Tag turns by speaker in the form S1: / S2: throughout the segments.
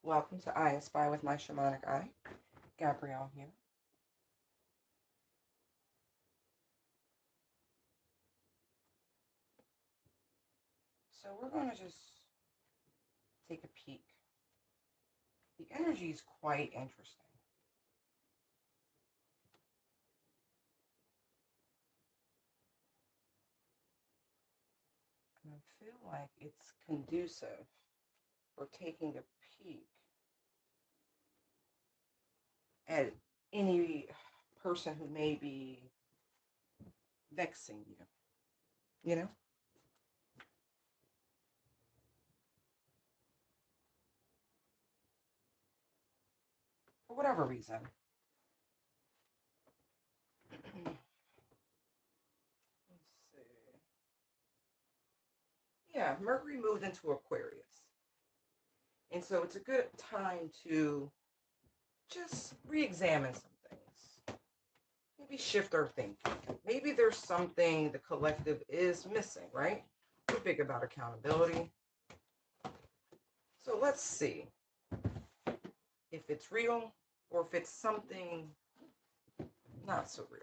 S1: Welcome to I Spy with my shamanic eye. Gabrielle here. So we're going to just take a peek. The energy is quite interesting. And I feel like it's conducive for taking a peek at any person who may be vexing you, you know, for whatever reason. Let's see. Yeah, Mercury moved into Aquarius. And so it's a good time to just re-examine some things. Maybe shift our thinking. Maybe there's something the collective is missing, right? We're big about accountability. So let's see if it's real or if it's something not so real.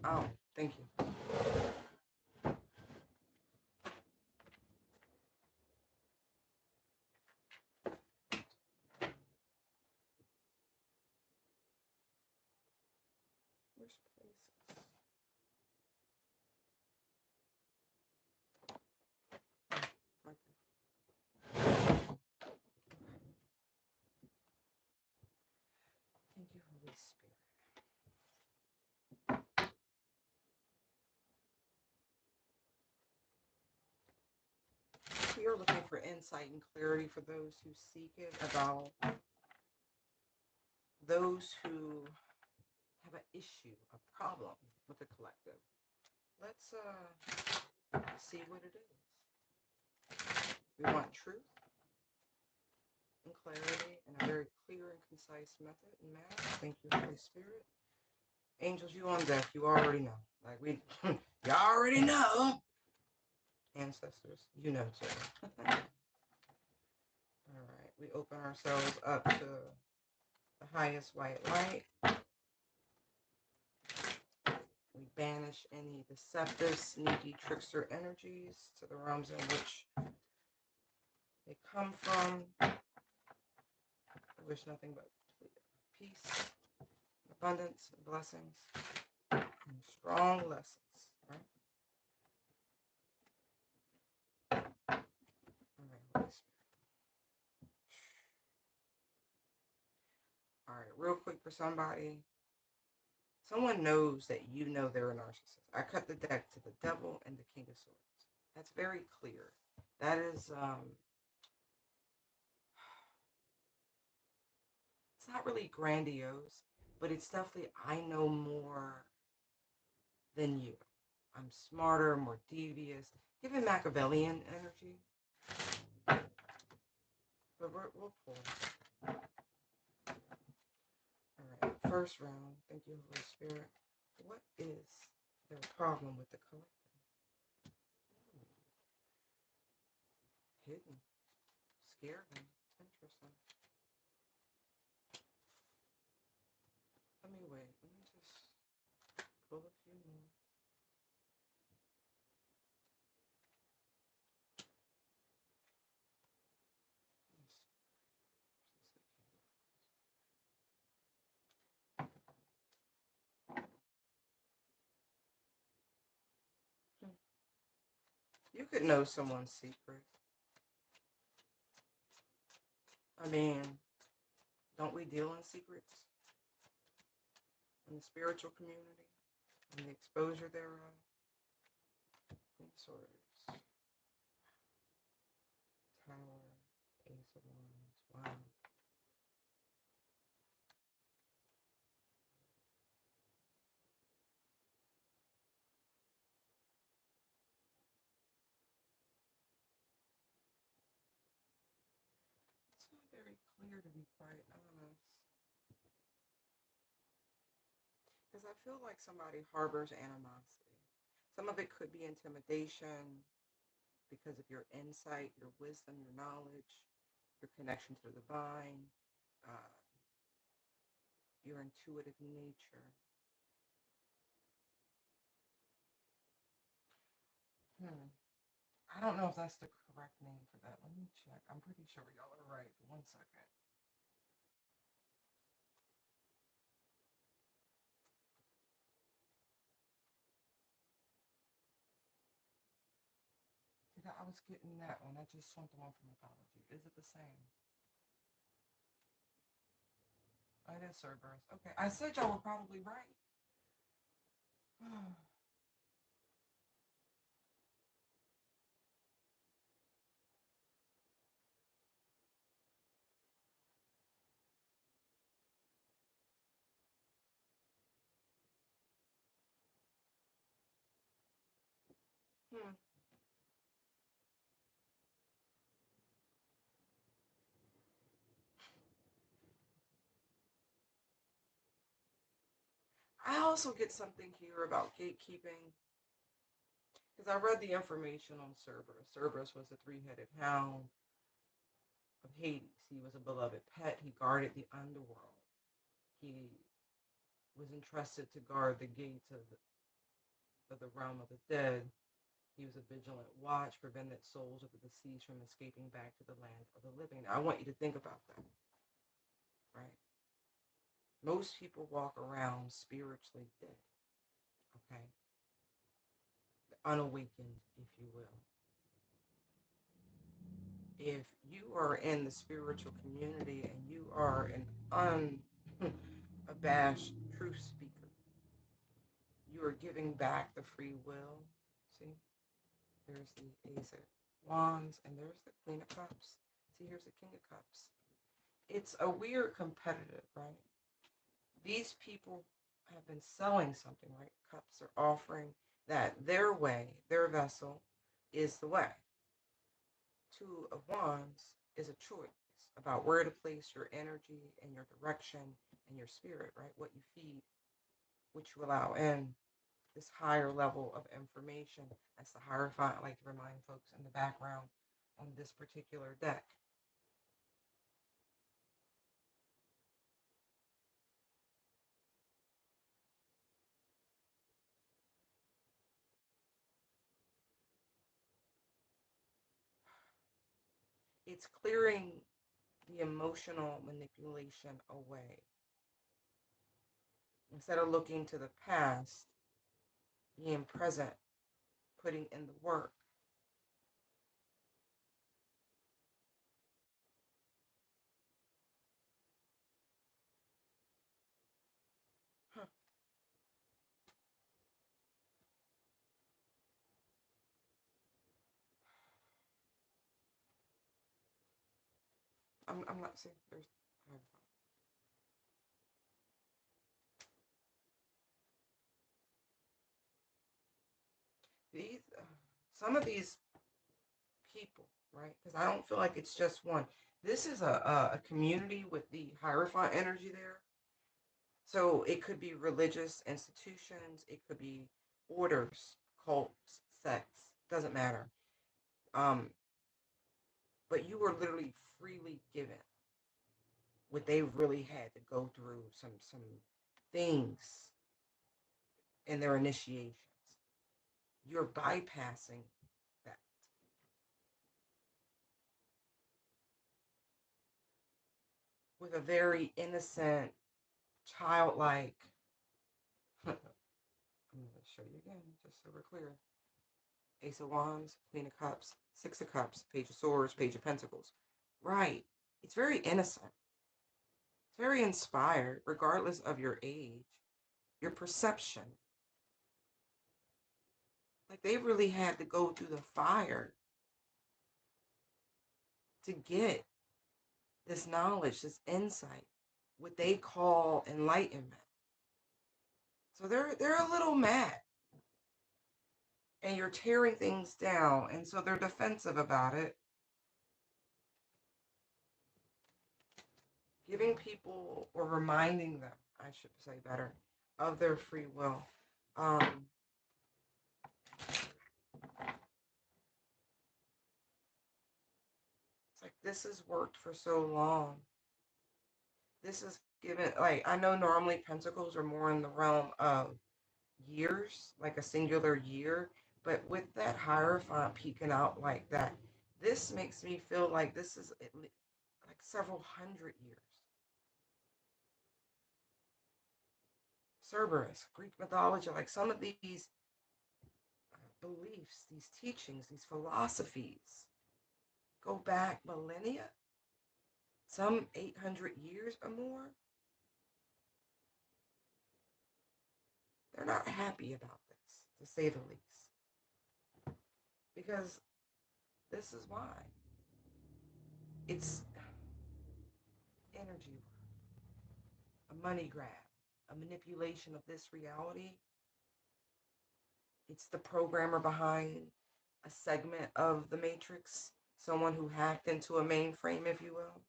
S1: Oh, thank you. Where's places? Right there. Thank you, Holy Spirit. We are looking for insight and clarity for those who seek it about those who have an issue, a problem with the collective. Let's see what it is. We want truth and clarity in a very clear and concise method and manner. Thank you, Holy Spirit. Angels, you on deck. You already know. Like we, you already know. Ancestors, you know too. All right, we open ourselves up to the highest white light. We banish any deceptive, sneaky, trickster energies to the realms in which they come from. I wish nothing but peace, abundance, blessings, and strong lessons. Right? All right, Holy Spirit. All right, real quick for somebody. Someone knows that you know they're a narcissist. I cut the deck to the devil and the king of swords. That's very clear. That is, it's not really grandiose, but it's definitely, I know more than you. I'm smarter, more devious. Given Machiavellian energy. But we'll pull. All right, first round. Thank you, Holy Spirit. What is their problem with the collective? Hidden. Scare them. Interesting. Let me wait. Let me just pull a few more. You could know someone's secret. I mean, don't we deal in secrets in the spiritual community and the exposure thereof? Swords, Tower, Ace of Wands. Wow. clear, to be quite honest. Because I feel like somebody harbors animosity. Some of it could be intimidation because of your insight, your wisdom, your knowledge, your connection to the divine, uh, your intuitive nature. Hmm. I don't know if that's the correct name for that. Let me check. I'm pretty sure y'all are right. 1 second. See, I was getting that one. I just want the one from mythology. Is it the same? Oh, it is Cerberus. Okay, I said y'all were probably right. Hmm. I also get something here about gatekeeping because I read the information on Cerberus. Cerberus was the three-headed hound of Hades. He was a beloved pet. He guarded the underworld. He was entrusted to guard the gates of the realm of the dead. He was a vigilant watch, prevented souls of the deceased from escaping back to the land of the living. Now, I want you to think about that, right? Most people walk around spiritually dead, okay? Unawakened, if you will. If you are in the spiritual community and you are an unabashed truth speaker, you are giving back the free will. See, there's the Ace of Wands and there's the Queen of Cups. See, here's the King of Cups. It's a weird competitive, right? These people have been selling something, right? Cups are offering that their way, their vessel, is the way. Two of Wands is a choice about where to place your energy and your direction and your spirit, right? What you feed, what you allow in, this higher level of information. That's the Hierophant. I like to remind folks in the background on this particular deck. It's clearing the emotional manipulation away. Instead of looking to the past, being present, putting in the work. Huh. I'm not saying there's these some of these people, right? Because I don't feel like it's just one. This is a community with the Hierophant energy there. So it could be religious institutions, it could be orders, cults, sects, doesn't matter. Um, but you were literally freely given what they really had to go through some things in their initiations. You're bypassing that with a very innocent, childlike. I'm going to show you again, just so we're clear. Ace of Wands, Queen of Cups, Six of Cups, Page of Swords, Page of Pentacles. Right. It's very innocent. It's very inspired, regardless of your age, your perception. Like they really had to go through the fire to get this knowledge, this insight, what they call enlightenment. So they're a little mad, and you're tearing things down, and so they're defensive about it. giving people or reminding them, I should say better, of their free will. Um, it's like this has worked for so long. This is given, like, I know normally pentacles are more in the realm of years, like a singular year, but with that Hierophant peeking out like that, this makes me feel like this is like several hundred years. Cerberus, Greek mythology, like some of these beliefs, these teachings, these philosophies go back millennia, some 800 years or more. They're not happy about this, to say the least, because this is why. It's energy, a money grab, a manipulation of this reality. It's the programmer behind a segment of the Matrix, someone who hacked into a mainframe, if you will.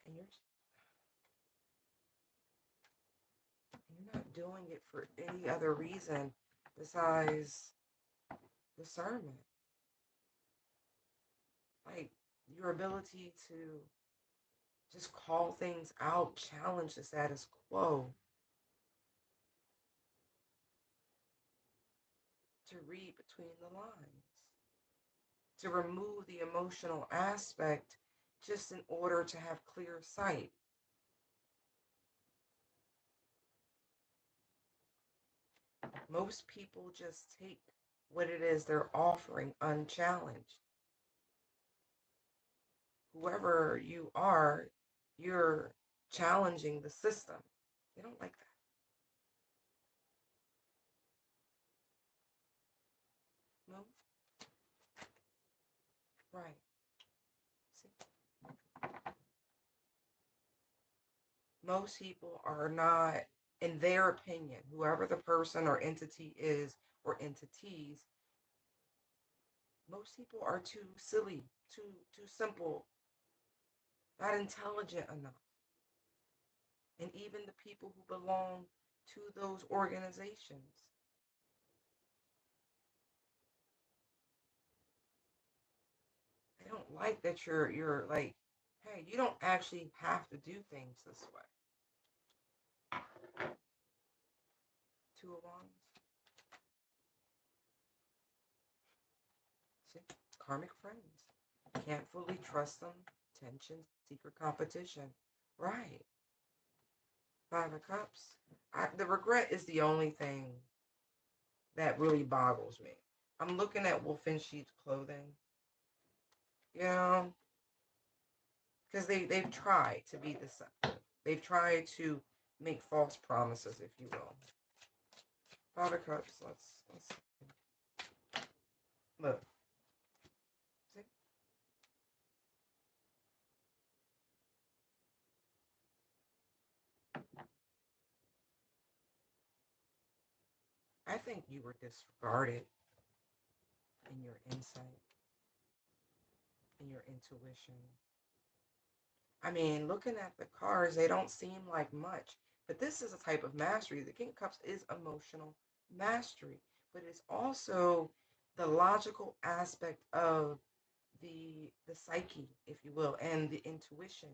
S1: And you're not doing it for any other reason besides discernment. Like your ability to just call things out, challenge the status quo, to read between the lines, to remove the emotional aspect just in order to have clear sight. Most people just take what it is they're offering unchallenged. Whoever you are, you're challenging the system. They don't like that. No? Right. See, most people are not, in their opinion, whoever the person or entity is or entities, most people are too silly, too simple, not intelligent enough. And even the people who belong to those organizations, they don't like that you're like, hey, you don't actually have to do things this way. Two of Wands. See? Karmic friends. Can't fully trust them. Tension, secret competition. Right. Five of Cups. The regret is the only thing that really boggles me. I'm looking at Wolf in Sheep's clothing, you know, because they've tried to be deceptive. They've tried to make false promises, if you will. Five of Cups. Let's look. See? I think you were disregarded in your insight, in your intuition. I mean, looking at the cards, they don't seem like much, but this is a type of mastery. The King of Cups is emotional mastery, but it's also the logical aspect of the psyche, if you will, and the intuition.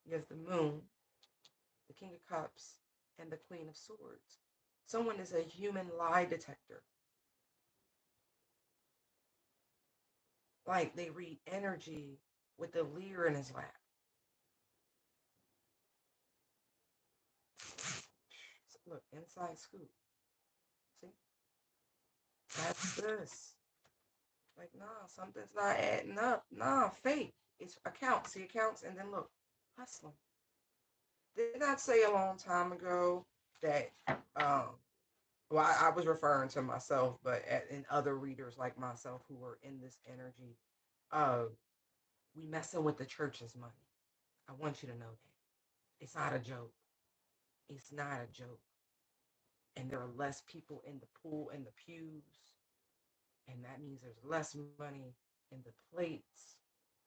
S1: You have the Moon, the King of Cups, and the Queen of Swords. Someone is a human lie detector. Like they read energy with the leer in his lap. Look, inside scoop. See? That's this. Like, nah, something's not adding up. Nah, fake. It's accounts. See accounts, and then look, hustling. Did not say a long time ago that, well, I was referring to myself, but in other readers like myself who were in this energy, uh, we messing with the church's money. I want you to know that. It's not a joke. It's not a joke. And there are less people in the pool and the pews, and that means there's less money and the plates,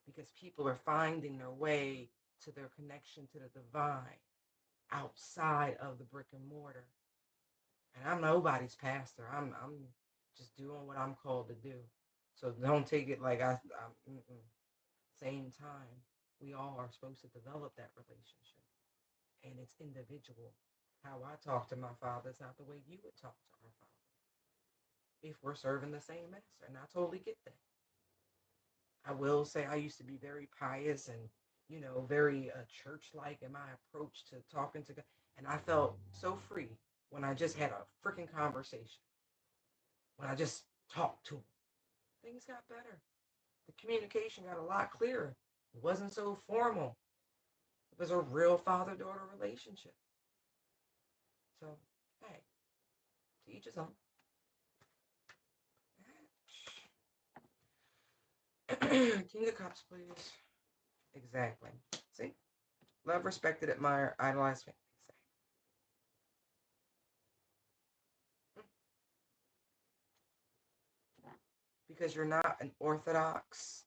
S1: because people are finding their way to their connection to the divine outside of the brick and mortar. And I'm nobody's pastor. I'm just doing what I'm called to do. So don't take it like same time. We all are supposed to develop that relationship, and it's individual. How I talk to my father is not the way you would talk to our father if we're serving the same master, and I totally get that. I will say I used to be very pious and very church-like in my approach to talking to God, and I felt so free when I just had a freaking conversation. When I just talked to him, things got better. The communication got a lot clearer. It wasn't so formal. It was a real father-daughter relationship. So, hey, to each his own. King of Cups, please. Exactly. See? Love, respected, admire, idolize, family. Because you're not an orthodox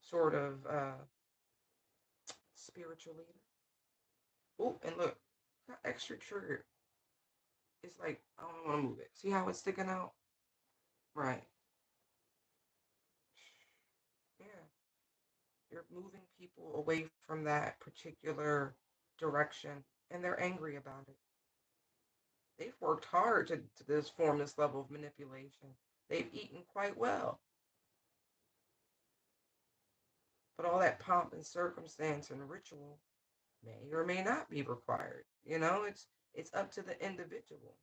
S1: sort of spiritual leader. Oh, and look, got extra triggered. It's like, I don't want to move it. See how it's sticking out? Right. Yeah. You're moving people away from that particular direction, and they're angry about it. They've worked hard to this form this level of manipulation. They've eaten quite well. But all that pomp and circumstance and ritual may or may not be required. It's up to the individual.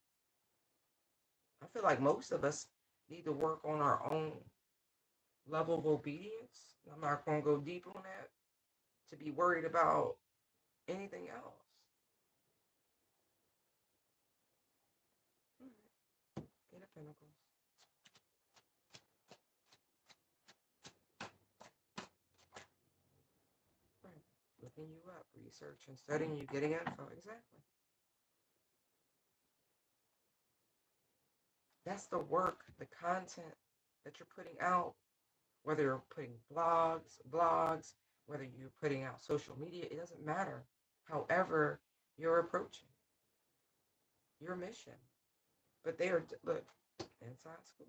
S1: I feel like most of us need to work on our own level of obedience. I'm not going to go deep on that to be worried about anything else. Eight of Pentacles. Right. Looking you up, researching, studying you, getting info. Exactly. That's the work, the content that you're putting out, whether you're putting blogs, whether you're putting out social media, it doesn't matter. However, you're approaching your mission. But they are, look, inside school.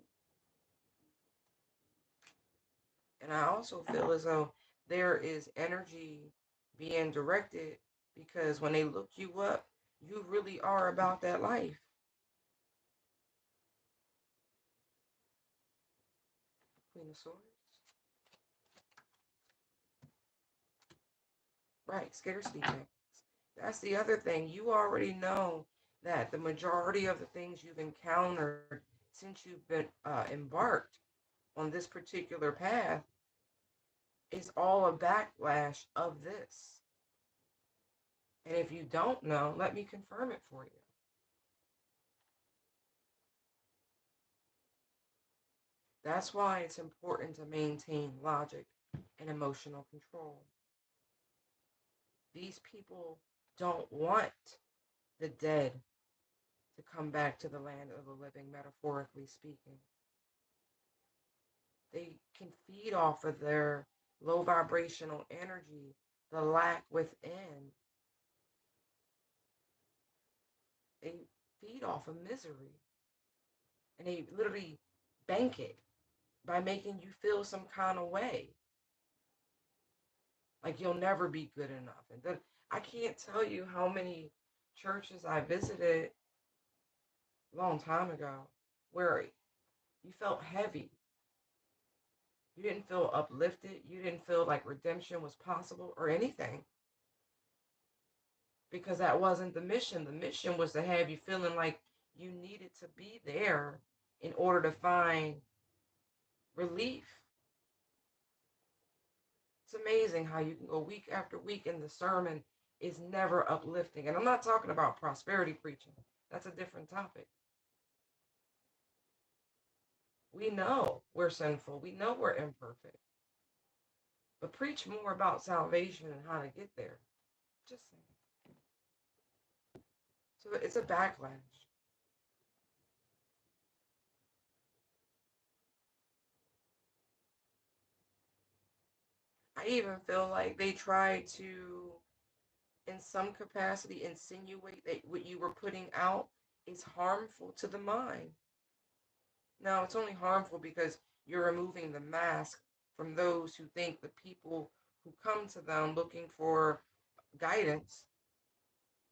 S1: And I also feel as though there is energy being directed because when they look you up, you really are about that life. Queen of Swords. Right, scarcity tax. That's the other thing. You already know that the majority of the things you've encountered since you've been embarked on this particular path is all a backlash of this. And if you don't know, let me confirm it for you. That's why it's important to maintain logic and emotional control. These people don't want the dead to come back to the land of the living, metaphorically speaking. They can feed off of their low vibrational energy, the lack within. They feed off of misery. And they literally bank it by making you feel some kind of way. Like you'll never be good enough. And then I can't tell you how many churches I visited a long time ago where you felt heavy. You didn't feel uplifted. You didn't feel like redemption was possible or anything. Because that wasn't the mission. The mission was to have you feeling like you needed to be there in order to find relief. It's amazing how you can go week after week and the sermon is never uplifting. And I'm not talking about prosperity preaching. That's a different topic. We know we're sinful. We know we're imperfect. But preach more about salvation and how to get there. Just saying. So it's a backlash. I even feel like they try to, in some capacity, insinuate that what you were putting out is harmful to the mind. Now, it's only harmful because you're removing the mask from those who think the people who come to them looking for guidance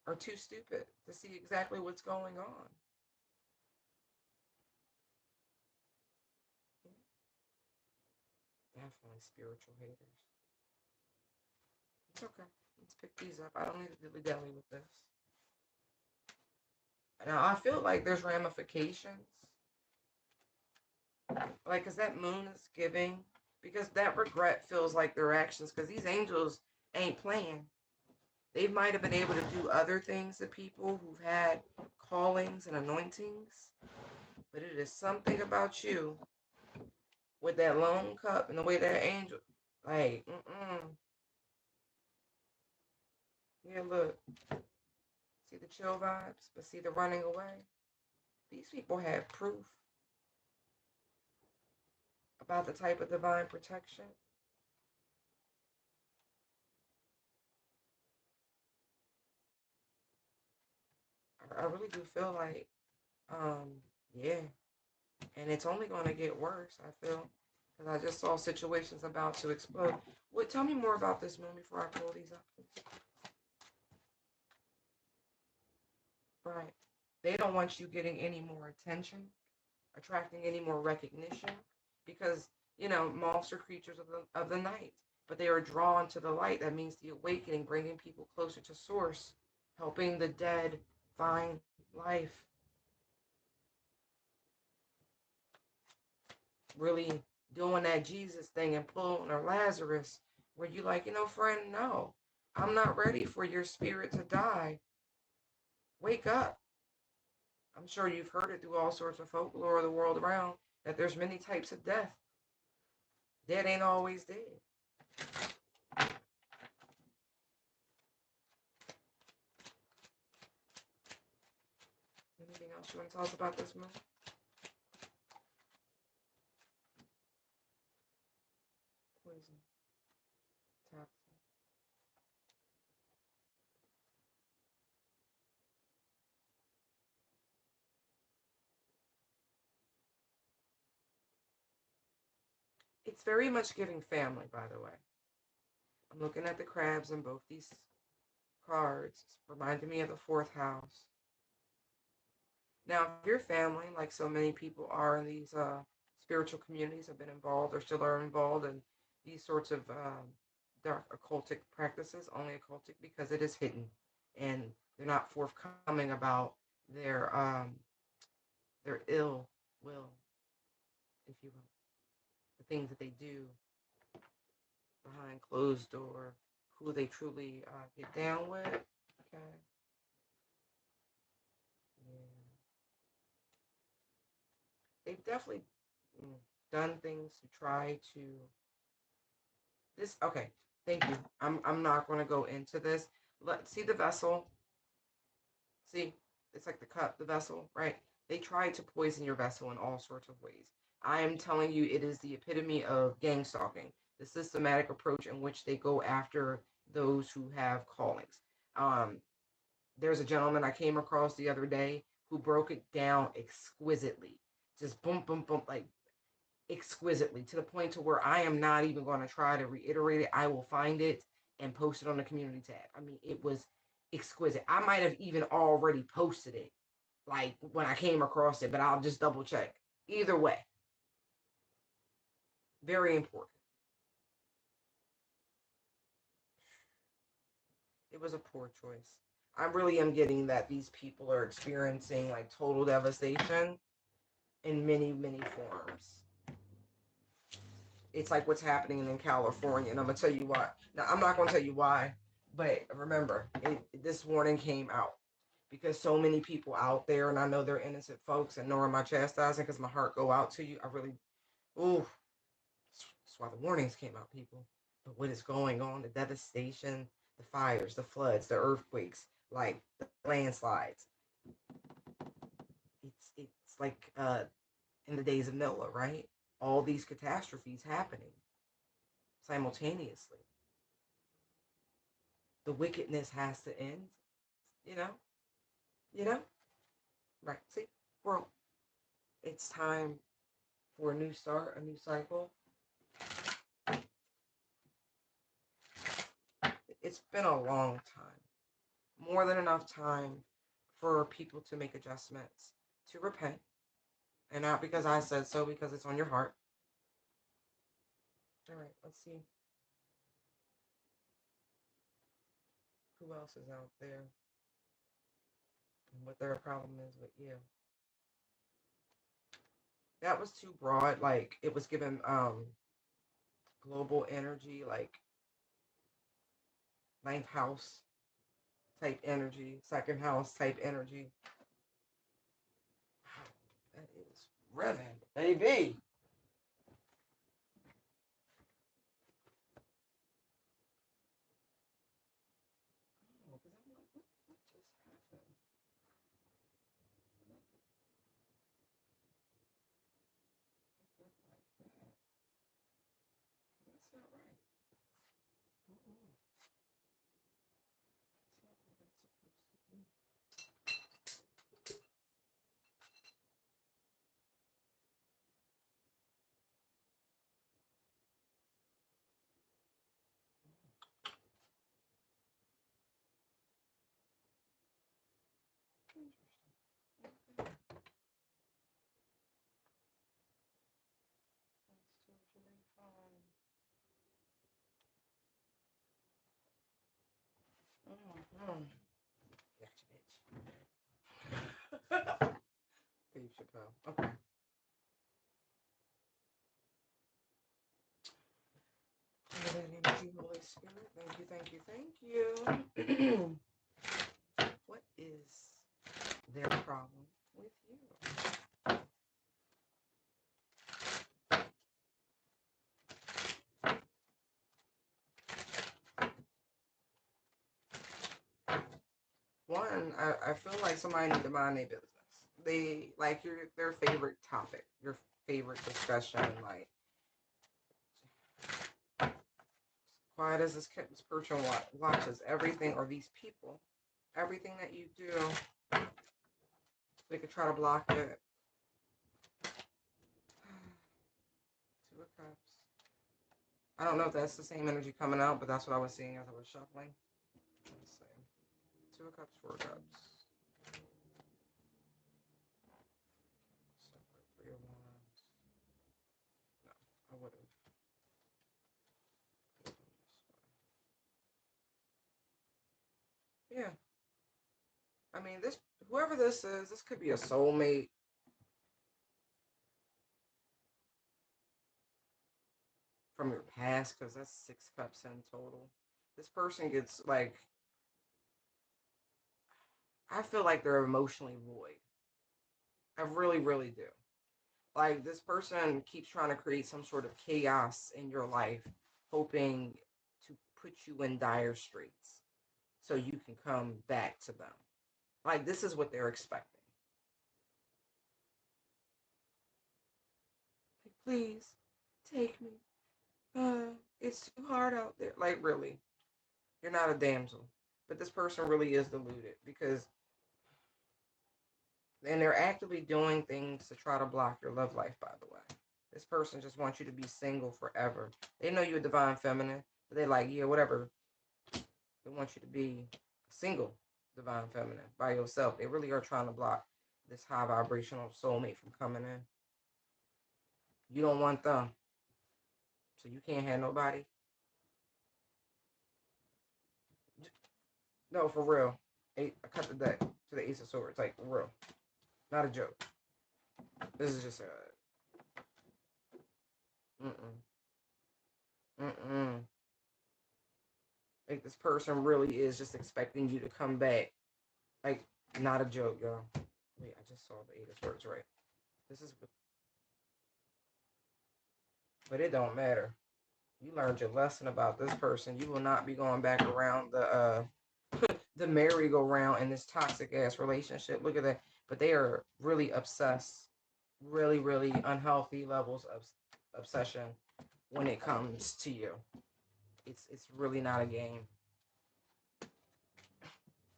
S1: are too stupid to see exactly what's going on. Definitely spiritual haters. It's okay. Let's pick these up. I don't need to dilly dally with this. Now, I feel like there's ramifications. Like, because that moon is giving, because that regret feels like their actions, because these angels ain't playing. They might have been able to do other things to people who've had callings and anointings, but it is something about you with that lone cup and the way that angel, like, yeah, look, see the chill vibes, but see the running away. These people have proof about the type of divine protection. I really do feel like, yeah, and it's only going to get worse, I feel, because I just saw situations about to explode. What? Tell me more about this moon before I pull these up, please. Right. They don't want you getting any more attention, attracting any more recognition, because, moths are creatures of the night, but they are drawn to the light. That means the awakening, bringing people closer to source, helping the dead find life, really doing that Jesus thing and pulling or Lazarus, where you like, friend, no, I'm not ready for your spirit to die. Wake up. I'm sure you've heard it through all sorts of folklore of the world around that there's many types of death. Dead ain't always dead. Anything else you want to tell us about this moon? Poison. Toxin. It's very much giving family, by the way. I'm looking at the crabs in both these cards. It's reminding me of the fourth house. Now, if your family, like so many people are in these spiritual communities, have been involved or still are involved in these sorts of dark occultic practices, only occultic because it is hidden, and they're not forthcoming about their ill will, if you will, the things that they do behind closed door, who they truly get down with. Okay, yeah, they've definitely mm, done things to try to this. Okay, thank you. I'm not going to go into this. Let's see the vessel. See, it's like the cup, the vessel, right? They tried to poison your vessel in all sorts of ways. I am telling you, it is the epitome of gang stalking, the systematic approach in which they go after those who have callings. Um, there's a gentleman I came across the other day who broke it down exquisitely, just boom, boom, boom, like exquisitely to the point to where I am not even going to try to reiterate it. I will find it and post it on the community tab. I mean, it was exquisite. I might have even already posted it like when I came across it, but I'll just double check. Either way, very important. It was a poor choice. I really am getting that these people are experiencing like total devastation in many, many forms. It's like what's happening in California, and I'm gonna tell you why. Now, I'm not gonna tell you why, but remember, this warning came out because so many people out there, and I know they're innocent folks, and nor am I chastising because my heart go out to you. I really, ooh, that's why the warnings came out, people. But what is going on? The devastation, the fires, the floods, the earthquakes, like the landslides. It's like in the days of Noah, right? All these catastrophes happening. simultaneously. The wickedness has to end, you know? You know? Right. See, world, it's time for a new start, a new cycle. It's been a long time, more than enough time for people to make adjustments, to repent, and not because I said so, because it's on your heart. All right, let's see who else is out there and what their problem is with you. That was too broad. Like it was given global energy, like ninth house type energy, second house type energy. Wow, that is revving, baby. Oh, because I'm like, what just happened? Like that. That's not right. Mm-mm. That's not what I'm supposed to do. Interesting. Okay. That's totally fine. Mm-hmm. Gotcha, bitch. Dave Chappelle. Okay. For that energy, Holy Spirit. Thank you, thank you, thank you. What is their problem with you? One, I feel like somebody need to mind their business. They like their favorite topic, your favorite discussion, like quiet as this person watches everything, or these people, everything that you do, they could try to block it. Two of Cups. I don't know if that's the same energy coming out, but that's what I was seeing as I was shuffling. Let's see. Two of Cups, Four of Cups. Three of Wands. No, I would have. Yeah. I mean, whoever this is, this could be a soulmate. From your past, because that's 6 cups in total. This person gets like, I feel like they're emotionally void. I really, really do. Like this person keeps trying to create some sort of chaos in your life, hoping to put you in dire straits so you can come back to them. Like this is what they're expecting. Like, please take me. It's too hard out there. Like really, you're not a damsel, but this person really is deluded because and they're actively doing things to try to block your love life, by the way. This person just wants you to be single forever. They know you're a divine feminine, but they're like, yeah, whatever. They want you to be single divine feminine by yourself. They really are trying to block this high vibrational soulmate from coming in. You don't want them, so you can't have nobody. No, for real. I cut the deck to the Ace of Swords, like for real. Not a joke. This is just a mm-mm, mm-mm. Like this person really is just expecting you to come back. Like not a joke, y'all. Wait, I just saw the Eight of Swords, right? This is, but it don't matter. You learned your lesson about this person. You will not be going back around the merry-go-round in this toxic ass relationship. Look at that. But they are really obsessed, really, really unhealthy levels of obsession when it comes to you. It's really not a game.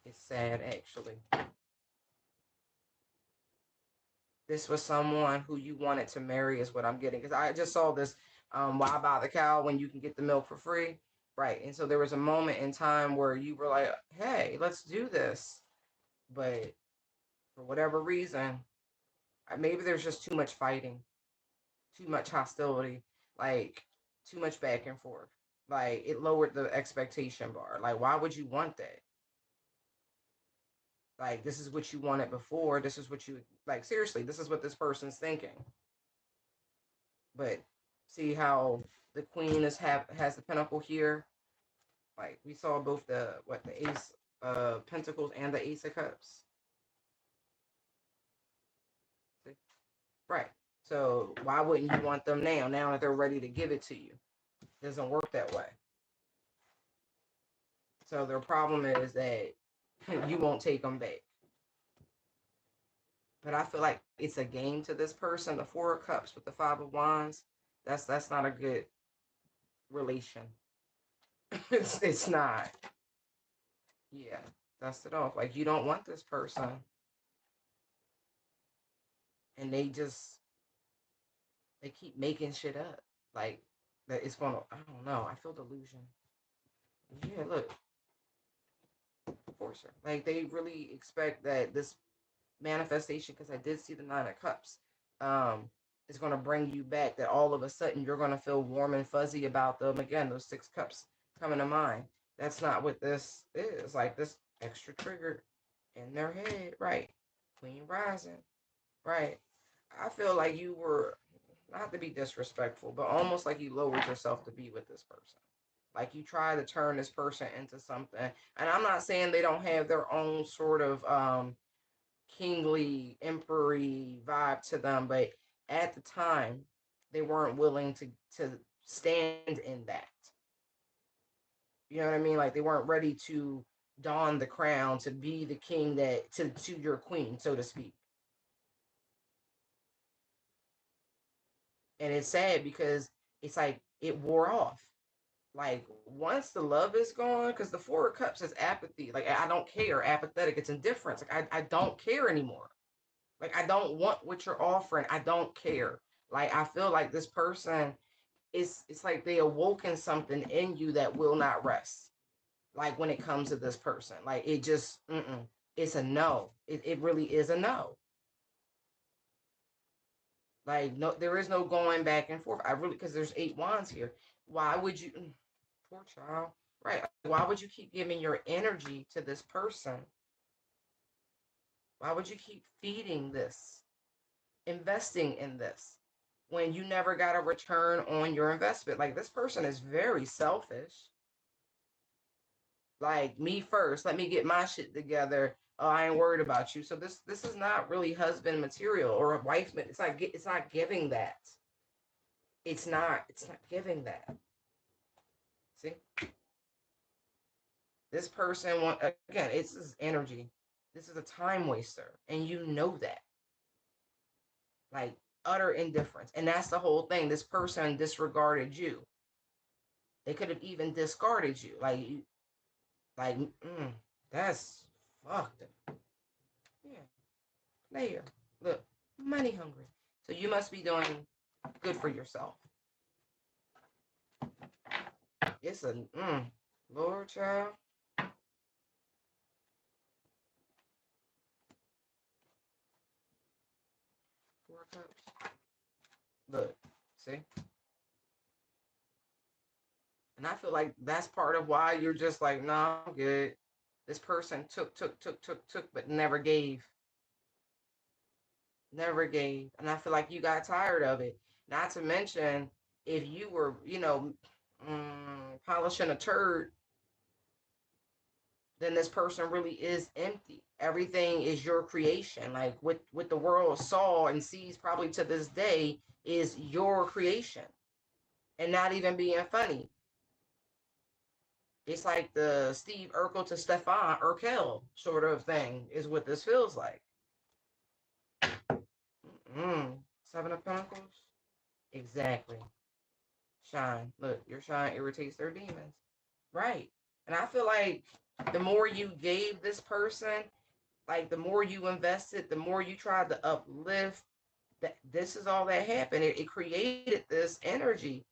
S1: It's sad, actually. This was someone who you wanted to marry is what I'm getting. Because I just saw this, why buy the cow when you can get the milk for free? Right. And so there was a moment in time where you were like, hey, let's do this. But for whatever reason, maybe there's just too much fighting, too much hostility, like too much back and forth. Like it lowered the expectation bar. Like, why would you want that? Like, this is what you wanted before. This is what you like. Seriously, this is what this person's thinking. But see how the queen has the pentacle here. Like we saw both the ace pentacles and the ace of cups. See? Right. So why wouldn't you want them now? Now that they're ready to give it to you, it doesn't work that way. So their problem is that you won't take them back. But I feel like it's a game to this person. The Four of Cups with the Five of Wands. That's not a good relation. It's not. Yeah, dust it off. Like you don't want this person, and they keep making shit up. Like that it's gonna. I don't know. I feel delusion. Yeah, look, forcer. Like they really expect that this manifestation, because I did see the Nine of Cups, is going to bring you back, that all of a sudden you're going to feel warm and fuzzy about them again. Those Six Cups coming to mind. That's not what this is. Like this extra trigger in their head, right? Queen rising, right? I feel like you were, not to be disrespectful, but almost like you lowered yourself to be with this person. Like you try to turn this person into something. And I'm not saying they don't have their own sort of kingly, empery vibe to them, but at the time, they weren't willing to stand in that. You know what I mean? Like they weren't ready to don the crown to be the king that to your queen, so to speak. And it's sad because it's like it wore off. Like once the love is gone, because the Four of Cups is apathy. Like I don't care, apathetic. It's indifference. Like I don't care anymore. Like I don't want what you're offering. I don't care. Like I feel like this person is, it's like they awoken something in you that will not rest. Like when it comes to this person. Like it just it's a no. It really is a no. Like no, there is no going back and forth. I really, because there's 8 wands here. Why would you poor child. Right. Why would you keep giving your energy to this person? Why would you keep feeding this, investing in this, when you never got a return on your investment? Like this person is very selfish. Like me first, let me get my shit together. Oh, I ain't worried about you. So this is not really husband material or a wife. It's not giving that. It's not giving that. See, this person want, again. It's this energy. This is a time waster, and you know that. Like utter indifference, and that's the whole thing. This person disregarded you. They could have even discarded you. Like, that's fucked up. Yeah, there. Look, money hungry. So you must be doing good for yourself. It's a Lord child. Four cups. Look, see? And I feel like that's part of why you're just like, nah, I'm good. This person took, but never gave. Never gave. And I feel like you got tired of it. Not to mention, if you were, polishing a turd, then this person really is empty. Everything is your creation. Like what the world saw and sees probably to this day is your creation. And not even being funny. It's like the Steve Urkel to Stefan Urkel sort of thing is what this feels like. 7 of Pentacles. Exactly. shine. Look, your shine irritates their demons. Right. And I feel like the more you gave this person, like the more you invested, the more you tried to uplift, that this is all that happened. It created this energy.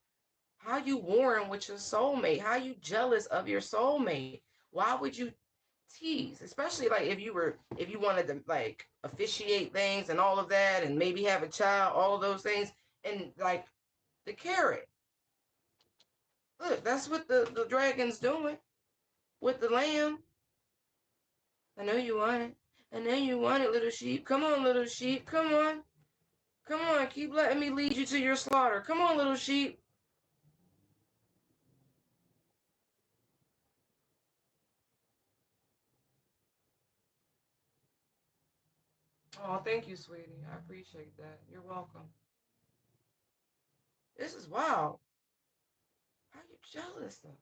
S1: How you warring with your soulmate? How you jealous of your soulmate? Why would you tease? Especially like if you wanted to like officiate things and all of that and maybe have a child, all of those things. And like the carrot. Look, that's what the dragon's doing with the lamb. I know you want it. I know you want it, little sheep. Come on, little sheep. Come on. Come on. Keep letting me lead you to your slaughter. Come on, little sheep. Oh, thank you, sweetie. I appreciate that. You're welcome. This is wild. How you jealous though?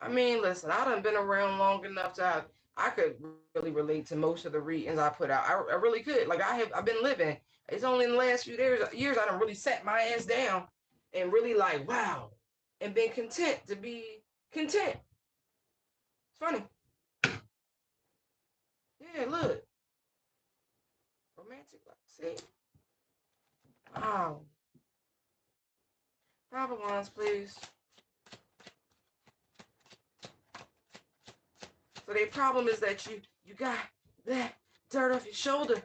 S1: I mean, listen, I done been around long enough to I could really relate to most of the readings I put out. I really could. Like I've been living. It's only in the last few years I done really sat my ass down and really like wow and been content to be content. It's funny. Yeah, look. Romantic love. See? Wow. Proper ones, please. So their problem is that you got that dirt off your shoulder.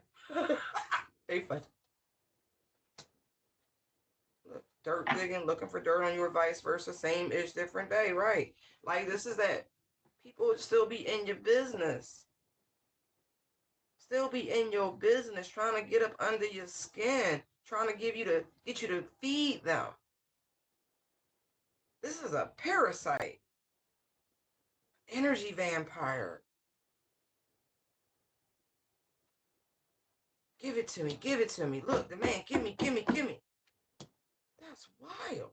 S1: They fun. Look, dirt digging, looking for dirt on you or vice versa. Same ish, different day, right? Like this is that people would still be in your business. Still be in your business, trying to get up under your skin, trying to get you to feed them. This is a parasite. Energy vampire. Give it to me. Give it to me. Look, the man, give me, give me, give me. That's wild.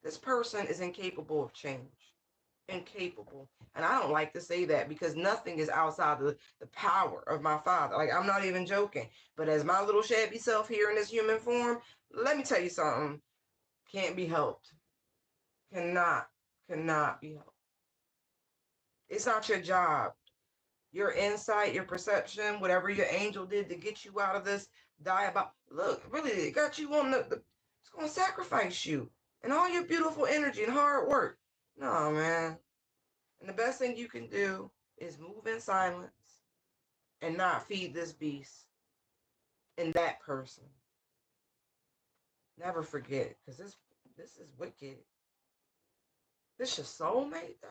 S1: This person is incapable of change. Incapable. And I don't like to say that because nothing is outside the power of my father. Like, I'm not even joking. But as my little shabby self here in this human form, let me tell you something. Can't be helped. Cannot, cannot be helped. It's not your job. Your insight, your perception, whatever your angel did to get you out of this diabolical. Look, really, it got you on it's going to sacrifice you and all your beautiful energy and hard work. No, man. And the best thing you can do is move in silence and not feed this beast and that person. Never forget, because this is wicked. This your soulmate, though.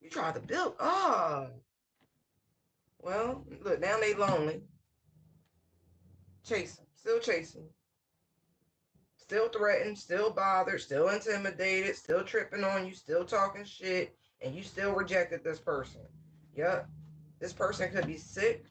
S1: You tried to build. Oh, well, look, now they lonely. Chasing, still chasing. Still threatened, still bothered, still intimidated, still tripping on you, still talking shit, and you still rejected this person. Yep. This person could be sick.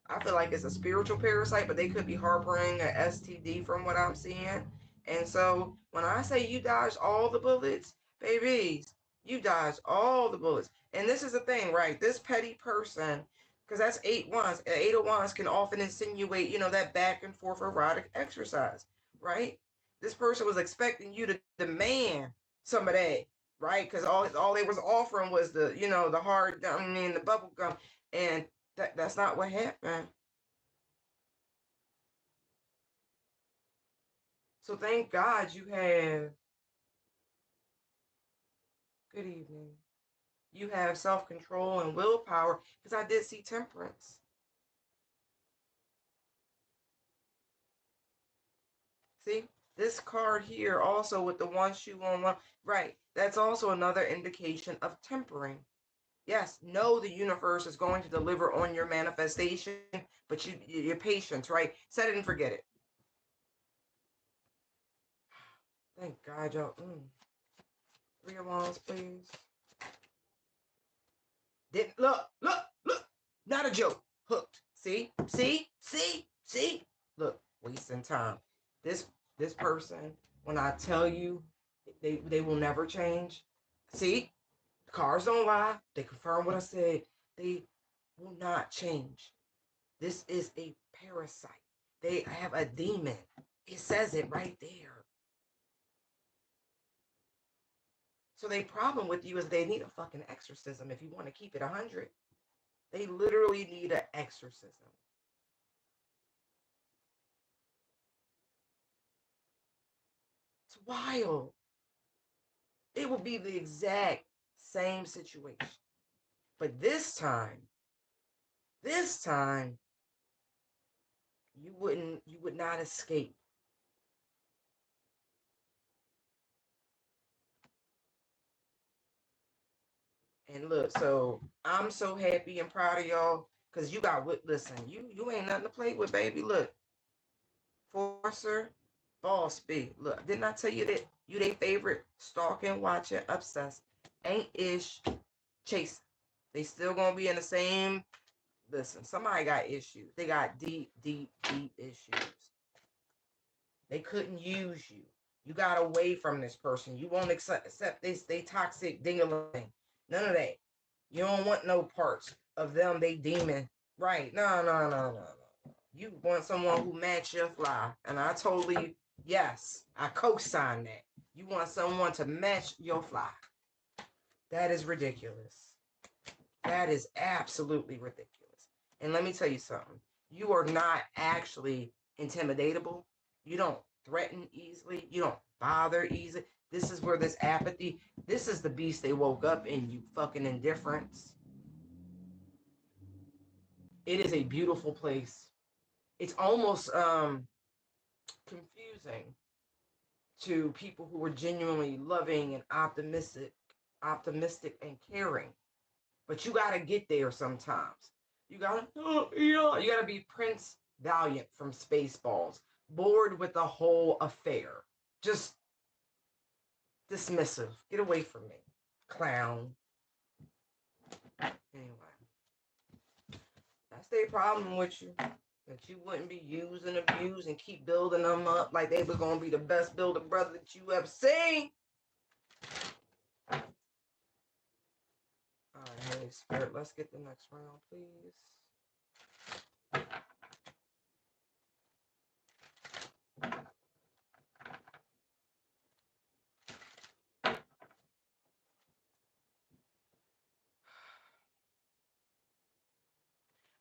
S1: I feel like it's a spiritual parasite, but they could be harboring an STD from what I'm seeing. And so when I say you dodged all the bullets, babies, you dodged all the bullets. And this is the thing, right? This petty person, because that's 8 wands. 8 of wands can often insinuate, that back and forth erotic exercise, right? This person was expecting you to demand some of that, right? Because all they was offering was the hard, the bubble gum. And that's not what happened. So thank God you have, good evening, you have self-control and willpower, because I did see temperance. See, this card here also with the one shoe on one, right, that's also another indication of tempering. Yes, know the universe is going to deliver on your manifestation, but your patience, right? Set it and forget it. Thank God, y'all. 3 of wands, please. Didn't look. Not a joke. Hooked. See. Look, wasting time. This this person, when I tell you, they will never change. See, cards don't lie. They confirm what I said. They will not change. This is a parasite. They have a demon. It says it right there. So their problem with you is they need a fucking exorcism if you want to keep it 100. They literally need an exorcism. It's wild. It will be the exact same situation. But this time, you would not escape. And look, so I'm so happy and proud of y'all because you got listen, you ain't nothing to play with, baby. Look, Forcer, Boss B. Look, didn't I tell you that you they favorite stalking, watching, obsessed, ain't ish, chasing. They still gonna be in the same. Listen, somebody got issues. They got deep, deep, deep issues. They couldn't use you. You got away from this person. You won't accept this. They toxic ding-a-ling. None of that. You don't want no parts of them. They demon. Right. No. You want someone who match your fly. And I totally, yes, I co-sign that. You want someone to match your fly. That is ridiculous. That is absolutely ridiculous. And let me tell you something. You are not actually intimidatable. You don't threaten easily. You don't bother easily. This is where this apathy, this is the beast they woke up in, you fucking indifference. It is a beautiful place. It's almost confusing to people who are genuinely loving and optimistic and caring. But you gotta get there sometimes. You gotta, you gotta be Prince Valiant from Spaceballs, bored with the whole affair. Just dismissive. Get away from me, clown. Anyway, that's their problem with you. That you wouldn't be used and abused and keep building them up like they were gonna be the best builder brother that you ever seen. All right, Holy Spirit, let's get the next round, please.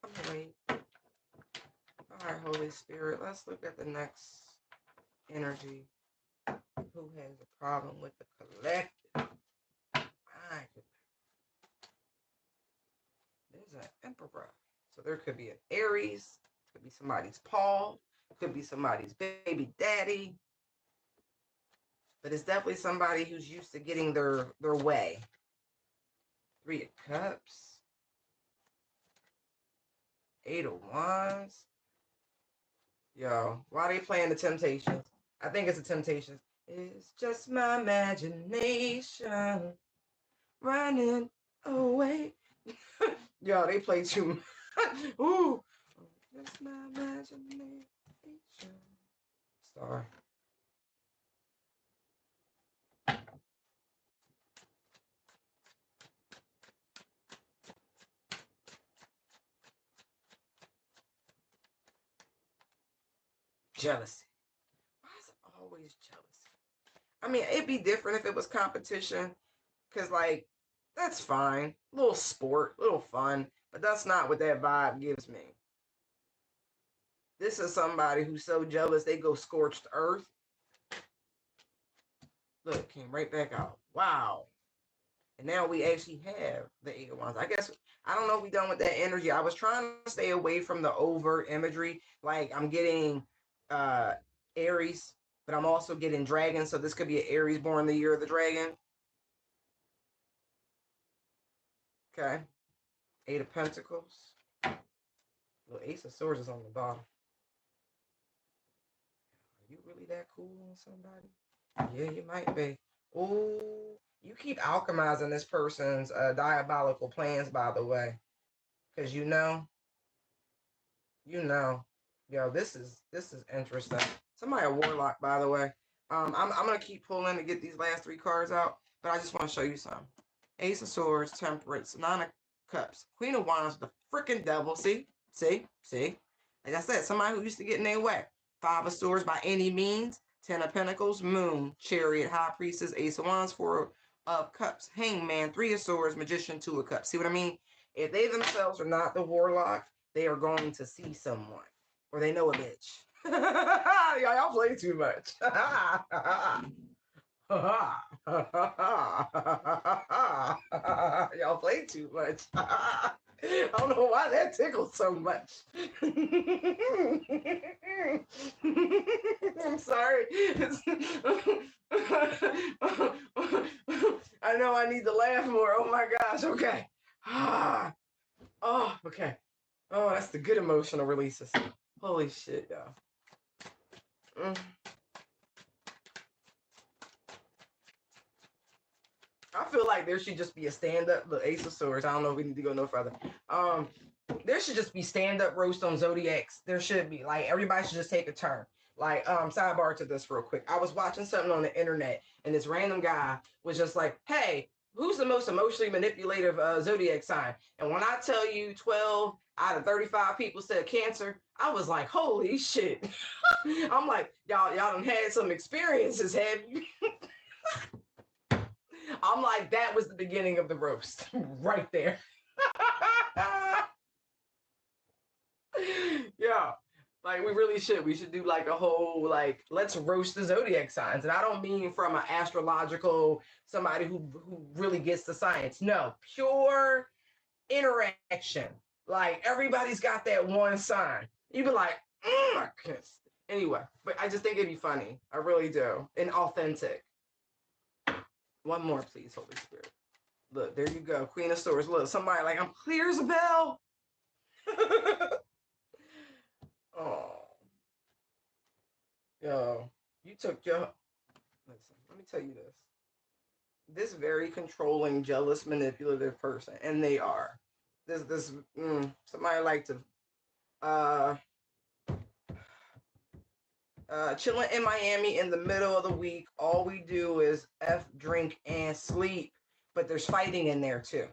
S1: I'm gonna wait. All right, Holy Spirit, let's look at the next energy. Who has a problem with the collective? There's an Emperor. So there could be an Aries, could be somebody's Paul, could be somebody's baby daddy. But it's definitely somebody who's used to getting their way. 3 of Cups. 8 of Wands. Yo, why are they playing the Temptations? I think it's the Temptations. It's just my imagination running away. Yo, they play too much. Ooh. Just my imagination. Star. Jealousy. Why is it always jealousy? I mean, it'd be different if it was competition. Because, like, that's fine. Little sport, little fun. But that's not what that vibe gives me. This is somebody who's so jealous they go scorched earth. Look, came right back out. Wow. And now we actually have the 8 of Wands. I guess, I don't know if we're done with that energy. I was trying to stay away from the overt imagery. Like, I'm getting Aries, but I'm also getting Dragon. So this could be an Aries born the year of the dragon. Okay. 8 of Pentacles. Well, Ace of Swords is on the bottom. Are you really that cool on somebody? Yeah, you might be. Oh, you keep alchemizing this person's diabolical plans, by the way. Because you know. Yo, this is interesting. Somebody a warlock, by the way. I'm gonna keep pulling to get these last 3 cards out, but I just want to show you some. Ace of Swords, Temperance, 9 of Cups, Queen of Wands, the freaking devil. See? Like I said, somebody who used to get in their way. 5 of Swords by any means. 10 of Pentacles, Moon, Chariot, High Priestess, Ace of Wands, 4 of Cups, Hangman, Three of Swords, Magician, Two of Cups. See what I mean? If they themselves are not the warlock, they are going to see someone, or they know a bitch. Y'all play too much. Y'all play too much. I don't know why that tickles so much. I'm sorry. I know I need to laugh more. Oh my gosh. Okay. Oh, okay. Oh, that's the good emotional releases. Holy shit, y'all. I feel like there should just be a stand-up, the Ace of Swords. I don't know if we need to go no further. There should just be stand-up roast on Zodiacs. There should be. Like, everybody should just take a turn. Like, sidebar to this real quick. I was watching something on the internet, and this random guy was just like, hey, who's the most emotionally manipulative Zodiac sign? And when I tell you 12 out of 35 people said Cancer, I was like, holy shit. I'm like, y'all done had some experiences, have you? I'm like, that was the beginning of the roast right there. Yeah, like we really should. We should do like a whole, like, let's roast the zodiac signs. And I don't mean from an astrological, somebody who really gets the science. No, pure interaction. Like, everybody's got that one sign. You be like, I can't. Anyway, but I just think it'd be funny. I really do. And authentic. One more, please, Holy Spirit. Look, there you go. Queen of Swords. Look, somebody like, I'm clear as a bell. Oh. Yo, you took your... Listen, let me tell you this. This very controlling, jealous, manipulative person, and they are. Somebody like to... chilling in Miami in the middle of the week. All we do is drink, and sleep. But there's fighting in there too.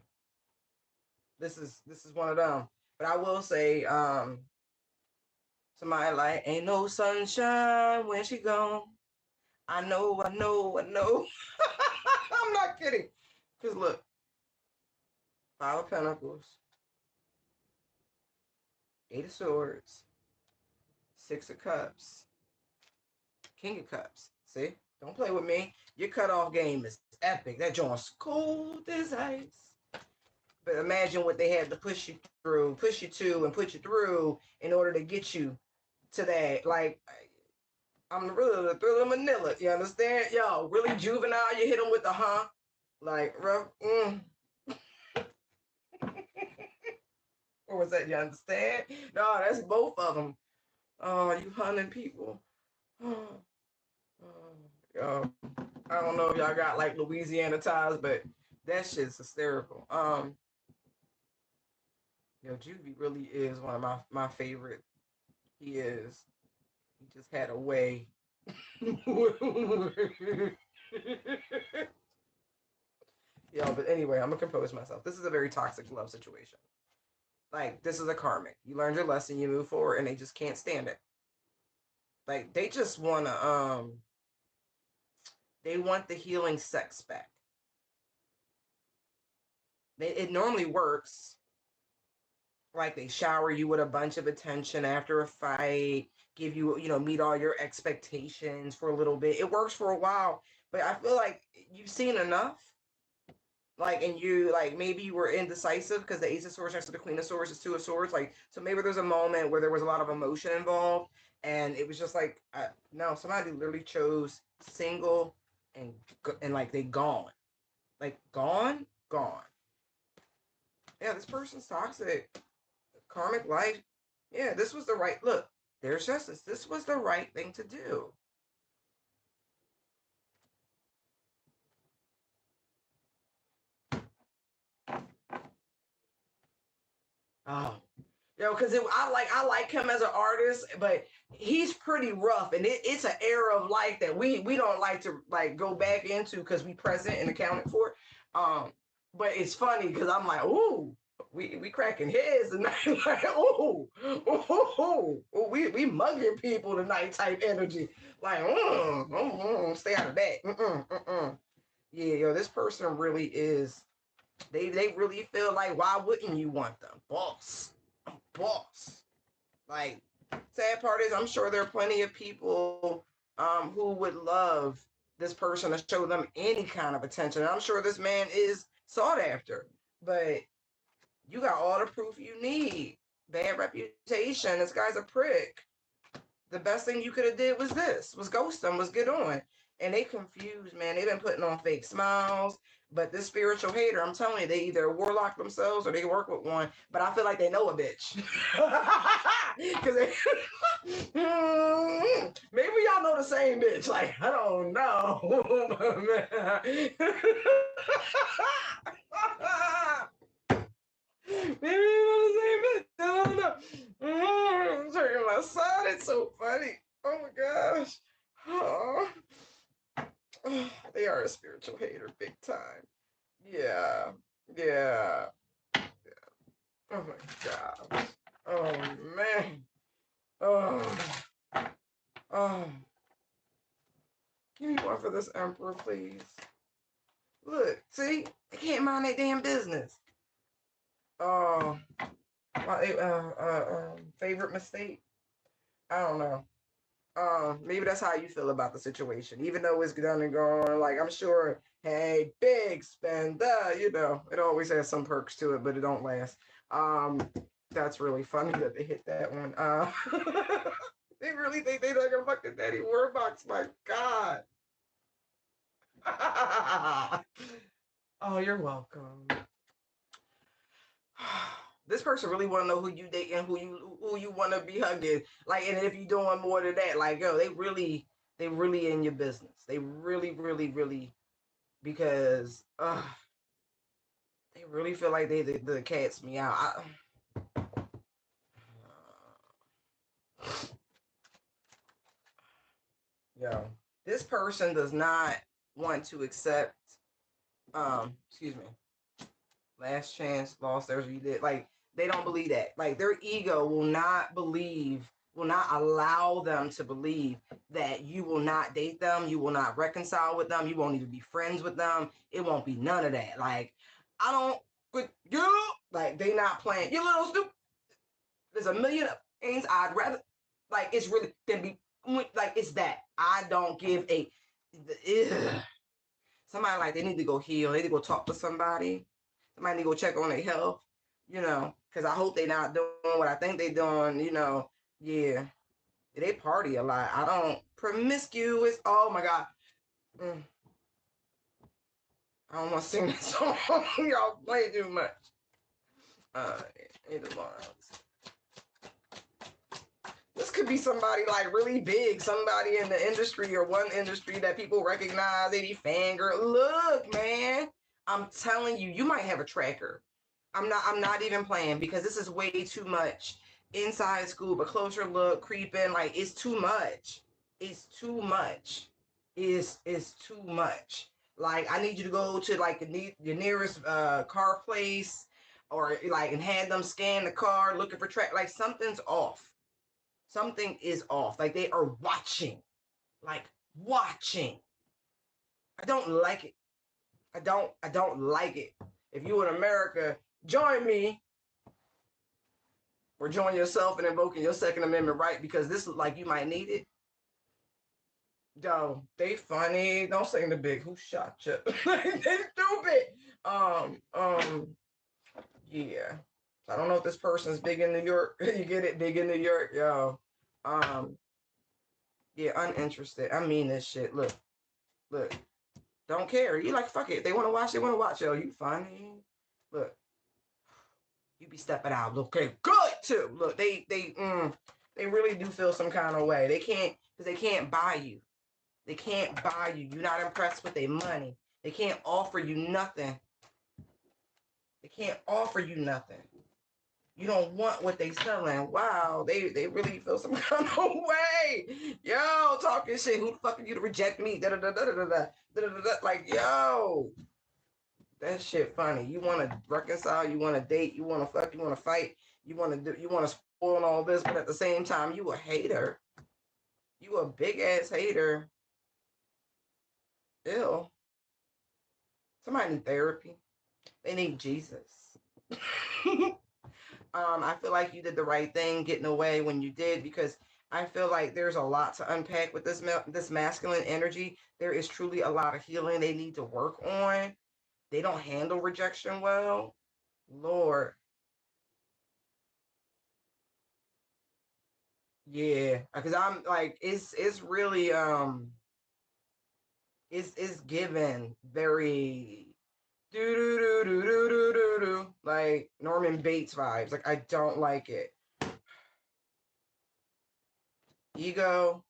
S1: This is one of them. But I will say, somebody like, ain't no sunshine when she gone. I know. I'm not kidding. Because look, Five of Pentacles, Eight of Swords, Six of Cups, King of Cups. See? Don't play with me. Your cutoff game is epic. That joint's cold as ice. But imagine what they had to push you through, push you to, and put you through in order to get you to that. Like, I'm really the Thriller Manila. You understand? Yo, really juvenile. You hit them with the like rough. Or was that? You understand? No, that's both of them. Oh, you hunting people. Yo, I don't know if y'all got like Louisiana ties, but that shit's hysterical. Yo, Juvie really is one of my favorite. He is. He just had a way. Yo, but anyway, I'm gonna compose myself. This is a very toxic love situation. Like, this is a karmic. You learned your lesson, you move forward, and they just can't stand it. Like, they just wanna they want the healing sex back. It normally works. Like, they shower you with a bunch of attention after a fight, give you, meet all your expectations for a little bit. It works for a while, but I feel like you've seen enough. Like, and you, like, maybe you were indecisive because the Ace of Swords next to the Queen of Swords is Two of Swords. Like, so maybe there's a moment where there was a lot of emotion involved, and it was just like, no, somebody literally chose single, and like, they gone. Like, gone. Yeah, this person's toxic. Karmic life. Yeah, this was the right, look, there's justice. This was the right thing to do. Oh, because I like him as an artist, but he's pretty rough, and it's an era of life that we don't like to like go back into because we present and accounted for. But it's funny because I'm like, ooh, we cracking heads tonight, like, ooh, we mugging people tonight type energy, like, stay out of that. Yeah, yo, this person really is. They really feel like, why wouldn't you want them? Boss. I'm boss. Like, sad part is, I'm sure there are plenty of people who would love this person to show them any kind of attention. And I'm sure this man is sought after, but you got all the proof you need. Bad reputation. This guy's a prick. The best thing you could have did was this, was ghost them, was get on. And they confused, man. They've been putting on fake smiles. But this spiritual hater, I'm telling you, they either warlock themselves or they work with one. But I feel like they know a bitch. Because maybe y'all know the same bitch. Like, I don't know. Maybe you know the same bitch. I don't know. I'm turning my side. It's so funny. Oh my gosh. Oh. They are a spiritual hater, big time. Yeah. Yeah. Oh my god. Oh man. Oh. Oh. Give me one for this emperor, please. Look, see? They can't mind their damn business. Oh. My favorite mistake? I don't know. Maybe that's how you feel about the situation, even though it's done and gone. Like, I'm sure, hey, big spender, you know, it always has some perks to it, but it don't last. That's really funny that they hit that one. They really think they like a fucking Daddy Warbucks. My God. Oh, you're welcome. This person really want to know who you date and who you want to be hugging. Like, and if you're doing more than that, like, yo, they really in your business. They really because they really feel like the cat's meow. Yo, this person does not want to accept. Excuse me. Last chance, lost theirs, you did. Like, they don't believe that. Like, their ego will not allow them to believe that you will not date them, you will not reconcile with them, you won't even be friends with them. It won't be none of that. Like, I don't with you. Like, they not playing. You little stupid. There's a million things I'd rather. Like, it's really than be like, it's that. I don't give a. Ugh. Somebody, like, they need to go heal. They need to go talk to somebody. Somebody need to go check on their health, you know, because I hope they not doing what I think they doing, you know. Yeah. They party a lot. I don't promiscuous. Oh my God. I don't want to sing this song. Y'all play too much. Either one. This could be somebody like really big, somebody in the industry or one industry that people recognize. They be fangirl. Look, man, I'm telling you, you might have a tracker. I'm not even playing because this is way too much. Inside scoop, a closer look, creeping, like it's too much. It's too much. It's too much. Like I need you to go to like your nearest car place or like and have them scan the car looking for track. Like something's off. Something is off. Like they are watching. Like watching. I don't like it. I don't like it. If you in America, join me or join yourself in invoking your Second Amendment right because this is like you might need it. Yo, they funny. Don't sing the big who shot you. They stupid. Yeah. I don't know if this person's big in New York. You get it? Big in New York, yo. Yeah, uninterested. I mean this shit. Look. Don't care. You like fuck it. They want to watch. They want to watch. Yo, you funny. Look, you be stepping out. Okay, good too. Look, they really do feel some kind of way. They can't because they can't buy you. They can't buy you. You're not impressed with their money. They can't offer you nothing. They can't offer you nothing. You don't want what they selling. Wow, they really feel some kind of way. Yo, talking shit. Who the fuck are you to reject me? Da da da da da da da da da. Like yo, that shit funny. You want to reconcile. You want to date. You want to fuck. You want to fight. You want to do. You want to spoil and all this, but at the same time, you a hater. You a big ass hater. Ew. Somebody need therapy. They need Jesus. I feel like you did the right thing getting away when you did, because I feel like there's a lot to unpack with this masculine energy. There is truly a lot of healing they need to work on. They don't handle rejection well. Lord, yeah, because I'm like it's really it's given very do do do do do do do do like Norman Bates vibes. Like I don't like it. Ego,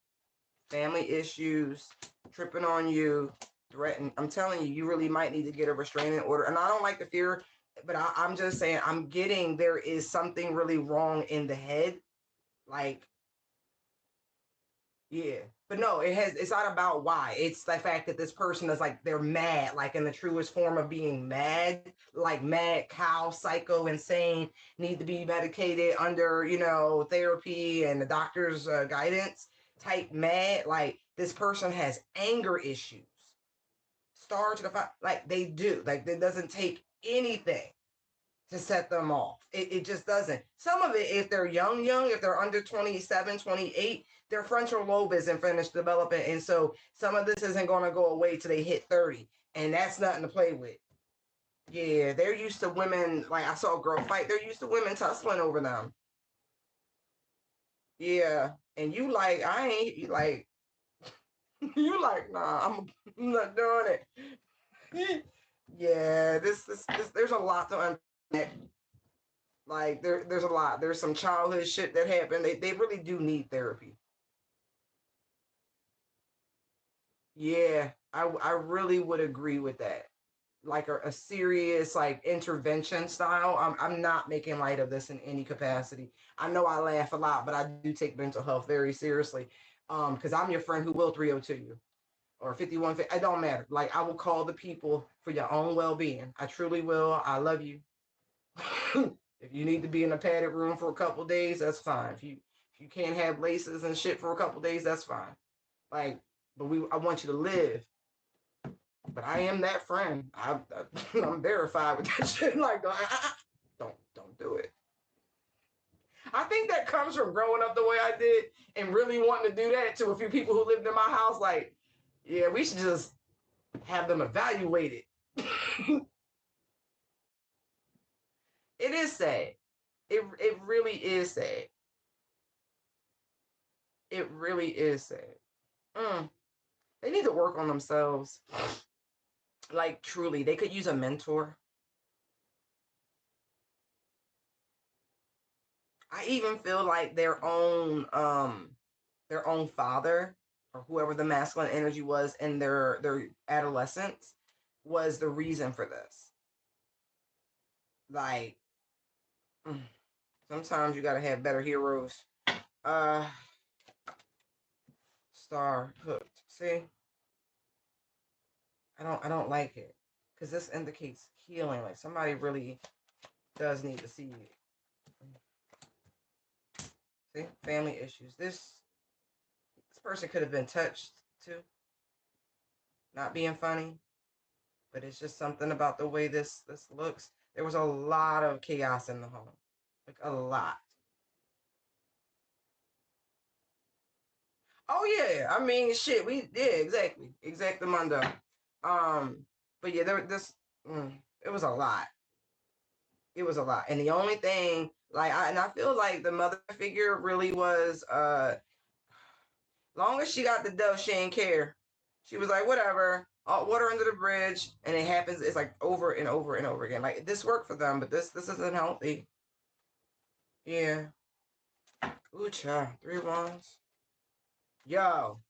S1: family issues, tripping on you, threaten. I'm telling you, you really might need to get a restraining order. And I don't like the fear, but I'm just saying, I'm getting there is something really wrong in the head. Like, yeah. But no, it's not about why. It's the fact that this person is like, they're mad, like in the truest form of being mad, like mad, cow, psycho, insane, need to be medicated under, therapy and the doctor's guidance type mad. Like this person has anger issues. Star to the five, like they do. Like it doesn't take anything to set them off. It just doesn't. Some of it, if they're young, if they're under 27, 28, their frontal lobe isn't finished developing. And so some of this isn't going to go away till they hit 30. And that's nothing to play with. Yeah, they're used to women. Like I saw a girl fight. They're used to women tussling over them. Yeah. And you like, I ain't, you like, you like, nah, I'm not doing it. Yeah, this, there's a lot to unpack. Like there's a lot. There's some childhood shit that happened. They really do need therapy. Yeah, I really would agree with that. Like a serious like intervention style. I'm not making light of this in any capacity. I know I laugh a lot, but I do take mental health very seriously. Because I'm your friend who will 302 you or 51. It don't matter. Like I will call the people for your own well being. I truly will. I love you. If you need to be in a padded room for a couple days, that's fine. If you can't have laces and shit for a couple days, that's fine. Like, but I want you to live. But I am that friend. I'm verified with that shit. Like, don't do it. I think that comes from growing up the way I did and really wanting to do that to a few people who lived in my house. Like, yeah, we should just have them evaluated. It is sad. It really is sad. It really is sad. Mm. They need to work on themselves. Like truly, they could use a mentor. I even feel like their own father or whoever the masculine energy was in their adolescence was the reason for this. Like mm, sometimes you gotta have better heroes. Uh Star hooked. See, I don't like it because this indicates healing. Like somebody really does need to see it. See, family issues. This person could have been touched too. Not being funny, but it's just something about the way this looks. There was a lot of chaos in the home, like a lot. Oh yeah, I mean shit. Exactly, Mondo. But yeah, it was a lot. It was a lot, and the only thing like I feel like the mother figure really was long as she got the dough, she ain't care. She was like, whatever, water under the bridge, and it happens. It's like over and over and over again. Like this worked for them, but this isn't healthy. Yeah. Ooh, child, 3 wands. Yo,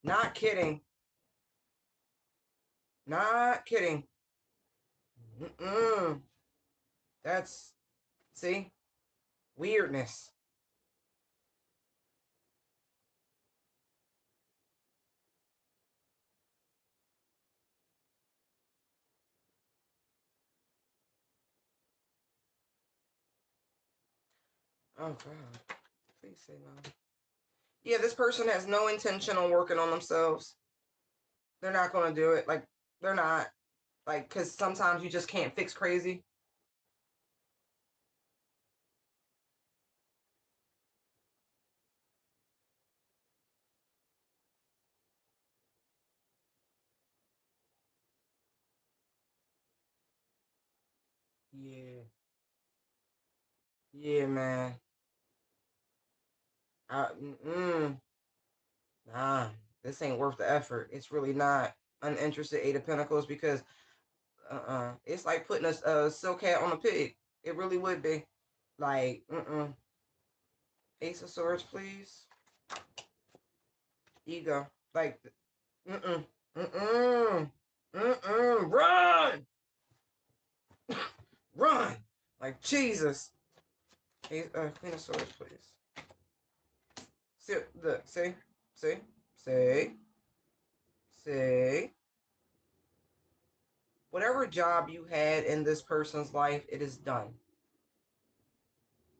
S1: not kidding. Not kidding. Mm-mm. That's see weirdness. Oh God, please say no. Yeah, this person has no intention on working on themselves. They're not going to do it. Like they're not. Like, because sometimes you just can't fix crazy. Yeah. Yeah, man. Mm-mm. Nah, this ain't worth the effort. It's really not. Uninterested Eight of Pentacles, because it's like putting a silk hat on a pig. It really would be. Like, Ace of Swords, please. Ego. Like, mm-mm. Mm-mm. Mm-mm. Run! Run! Like, Jesus. Queen of Swords, please. See, look, see? See? See? See? Whatever job you had in this person's life, it is done.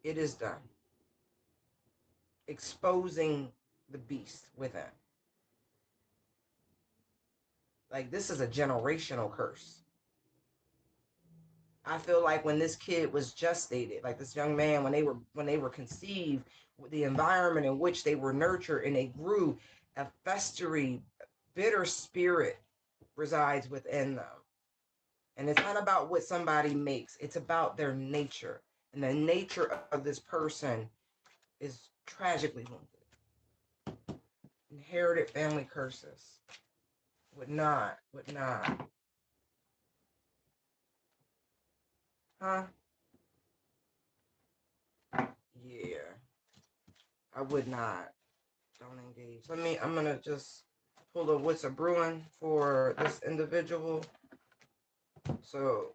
S1: It is done. Exposing the beast within. Like, this is a generational curse. I feel like when this kid was gestated, like this young man, when they were conceived, the environment in which they were nurtured and they grew, a festering, bitter spirit resides within them. And it's not about what somebody makes, it's about their nature. And the nature of this person is tragically wounded. Inherited family curses. Would not. Huh? Yeah. I would not. Don't engage. I'm gonna just pull the what's a brewing for this individual. So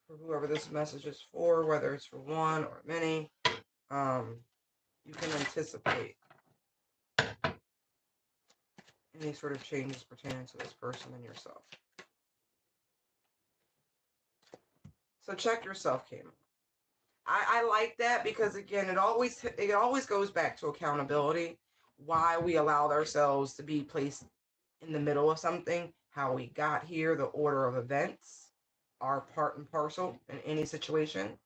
S1: for whoever this message is for, whether it's for one or many, you can anticipate any sort of changes pertaining to this person and yourself. So check yourself, Kim. I like that because again, it always goes back to accountability. Why we allowed ourselves to be placed in the middle of something, how we got here, the order of events, are part and parcel in any situation.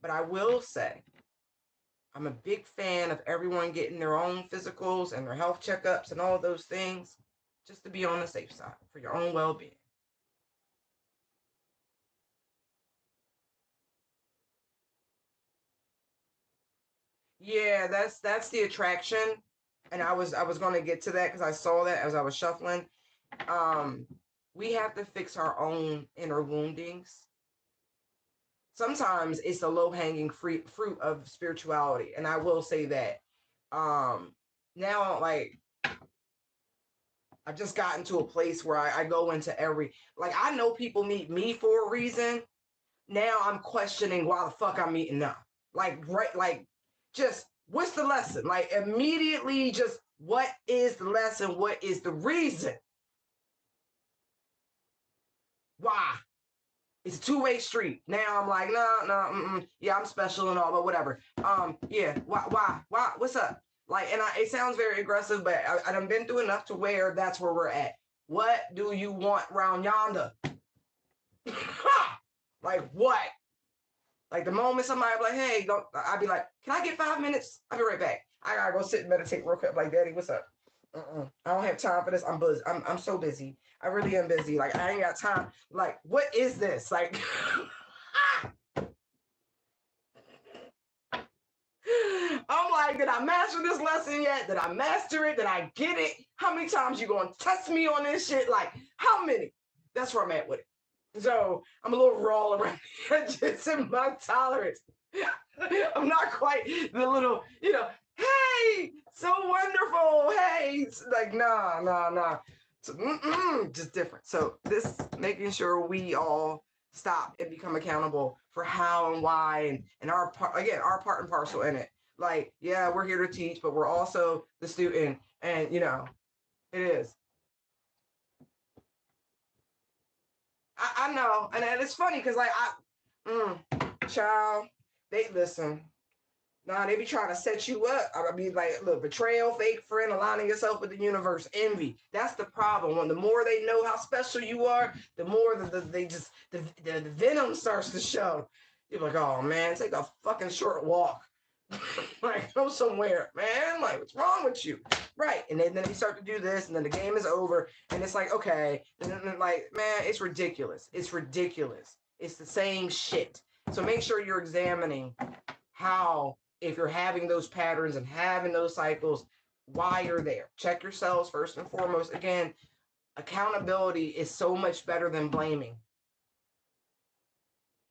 S1: But I will say, I'm a big fan of everyone getting their own physicals and their health checkups and all of those things, just to be on the safe side for your own well-being. Yeah, that's the attraction, and I was going to get to that because I saw that as I was shuffling. Um, we have to fix our own inner woundings. Sometimes it's the low-hanging fruit of spirituality, and I will say that. Now, like, I've just gotten to a place where I go into every, like, I know people meet me for a reason. Now I'm questioning why the fuck I'm meeting them. Like, right, like, just what's the lesson? Like, immediately, just what is the lesson? What is the reason? Why? It's a two-way street. Now I'm like, no, yeah, I'm special and all, but whatever. Yeah, why? What's up? Like, and it sounds very aggressive, but I done been through enough to where that's where we're at. What do you want round yonder? Like what? Like the moment somebody be like, hey, don't, I'd be like, can I get 5 minutes? I'll be right back. I gotta go sit and meditate real quick. Like, Daddy, what's up? I don't have time for this. I'm busy. I'm so busy. I really am busy. Like, I ain't got time. Like, what is this? Like, I'm like, did I master this lesson yet? Did I master it? Did I get it? How many times you gonna test me on this shit? Like, how many? That's where I'm at with it. So I'm a little raw around the edges in my tolerance. I'm not quite the little, hey, so wonderful. Hey, it's like, nah. So, just different. So this making sure we all stop and become accountable for how and why and our part, again, our part and parcel in it. Like, yeah, we're here to teach, but we're also the student, and it is. I know, and it's funny because like child, they listen. Nah, they be trying to set you up. I mean, like, look, betrayal, fake friend, aligning yourself with the universe, envy. That's the problem. When the more they know how special you are, the more the venom starts to show. You're like, oh man, take a fucking short walk. Like, go somewhere, man. Like, what's wrong with you? Right. And then you start to do this, and then the game is over, and it's like, okay. And then, like, man, it's ridiculous. It's ridiculous. It's the same shit. So make sure you're examining how, if you're having those patterns and having those cycles, why you're there. Check yourselves first and foremost. Again, accountability is so much better than blaming.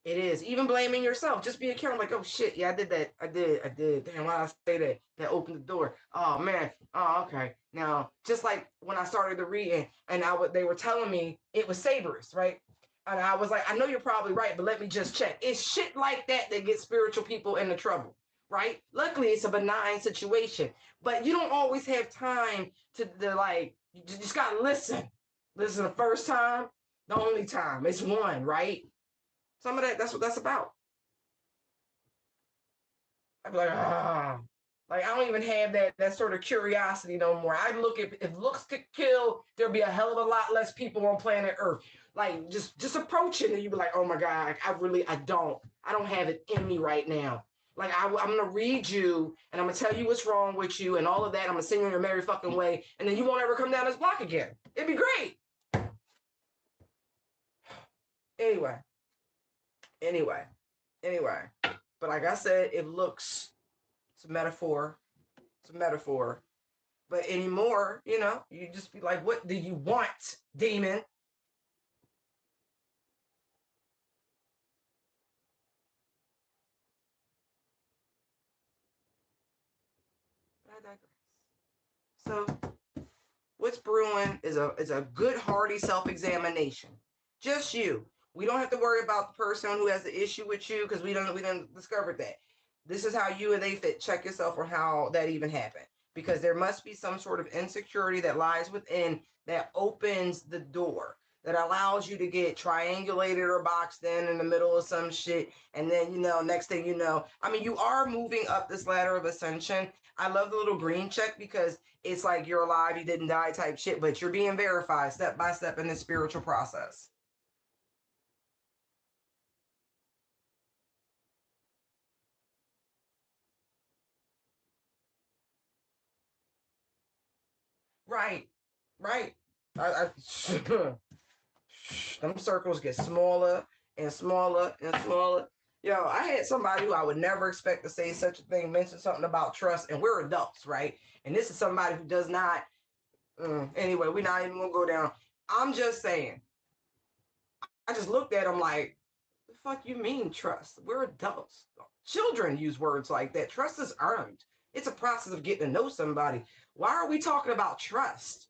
S1: It is. Even blaming yourself. Just be accountable. Like, oh shit, yeah, I did that. I did. Damn, why did I say that? That opened the door. Oh man. Oh, okay. Now, just like when I started the reading, and they were telling me it was Saberus, right? And I was like, I know you're probably right, but let me just check. It's shit like that that gets spiritual people into trouble, right? Luckily, it's a benign situation, but you don't always have time to like. You just gotta listen. Listen the first time, the only time. It's one, right? Some of that's what that's about. I'd be like, ah, like I don't even have that sort of curiosity no more. I look at if looks could kill, there'd be a hell of a lot less people on planet Earth. Like just approach it, and you'd be like, oh my god, I don't have it in me right now. Like I'm gonna read you, and I'm gonna tell you what's wrong with you, and all of that. I'm gonna send you in your merry fucking way, and then you won't ever come down this block again. It'd be great. Anyway, anyway, anyway. But like I said, it looks it's a metaphor. It's a metaphor. But anymore, you just be like, what do you want, demon? But I digress. So what's brewing is a good hearty self-examination. Just you. We don't have to worry about the person who has the issue with you because we didn't discover that. This is how you and they fit. Check yourself on how that even happened. Because there must be some sort of insecurity that lies within that opens the door, that allows you to get triangulated or boxed in the middle of some shit. And then, next thing you know, I mean, you are moving up this ladder of ascension. I love the little green check because it's like you're alive, you didn't die type shit, but you're being verified step by step in this spiritual process. Right, right. I them circles get smaller and smaller and smaller. Yo, I had somebody who I would never expect to say such a thing mention something about trust, and we're adults, right? And this is somebody who does not. Anyway, we're not even gonna go down. I'm just saying. I just looked at him like, the fuck you mean trust? We're adults. Children use words like that. Trust is earned. It's a process of getting to know somebody. Why are we talking about trust?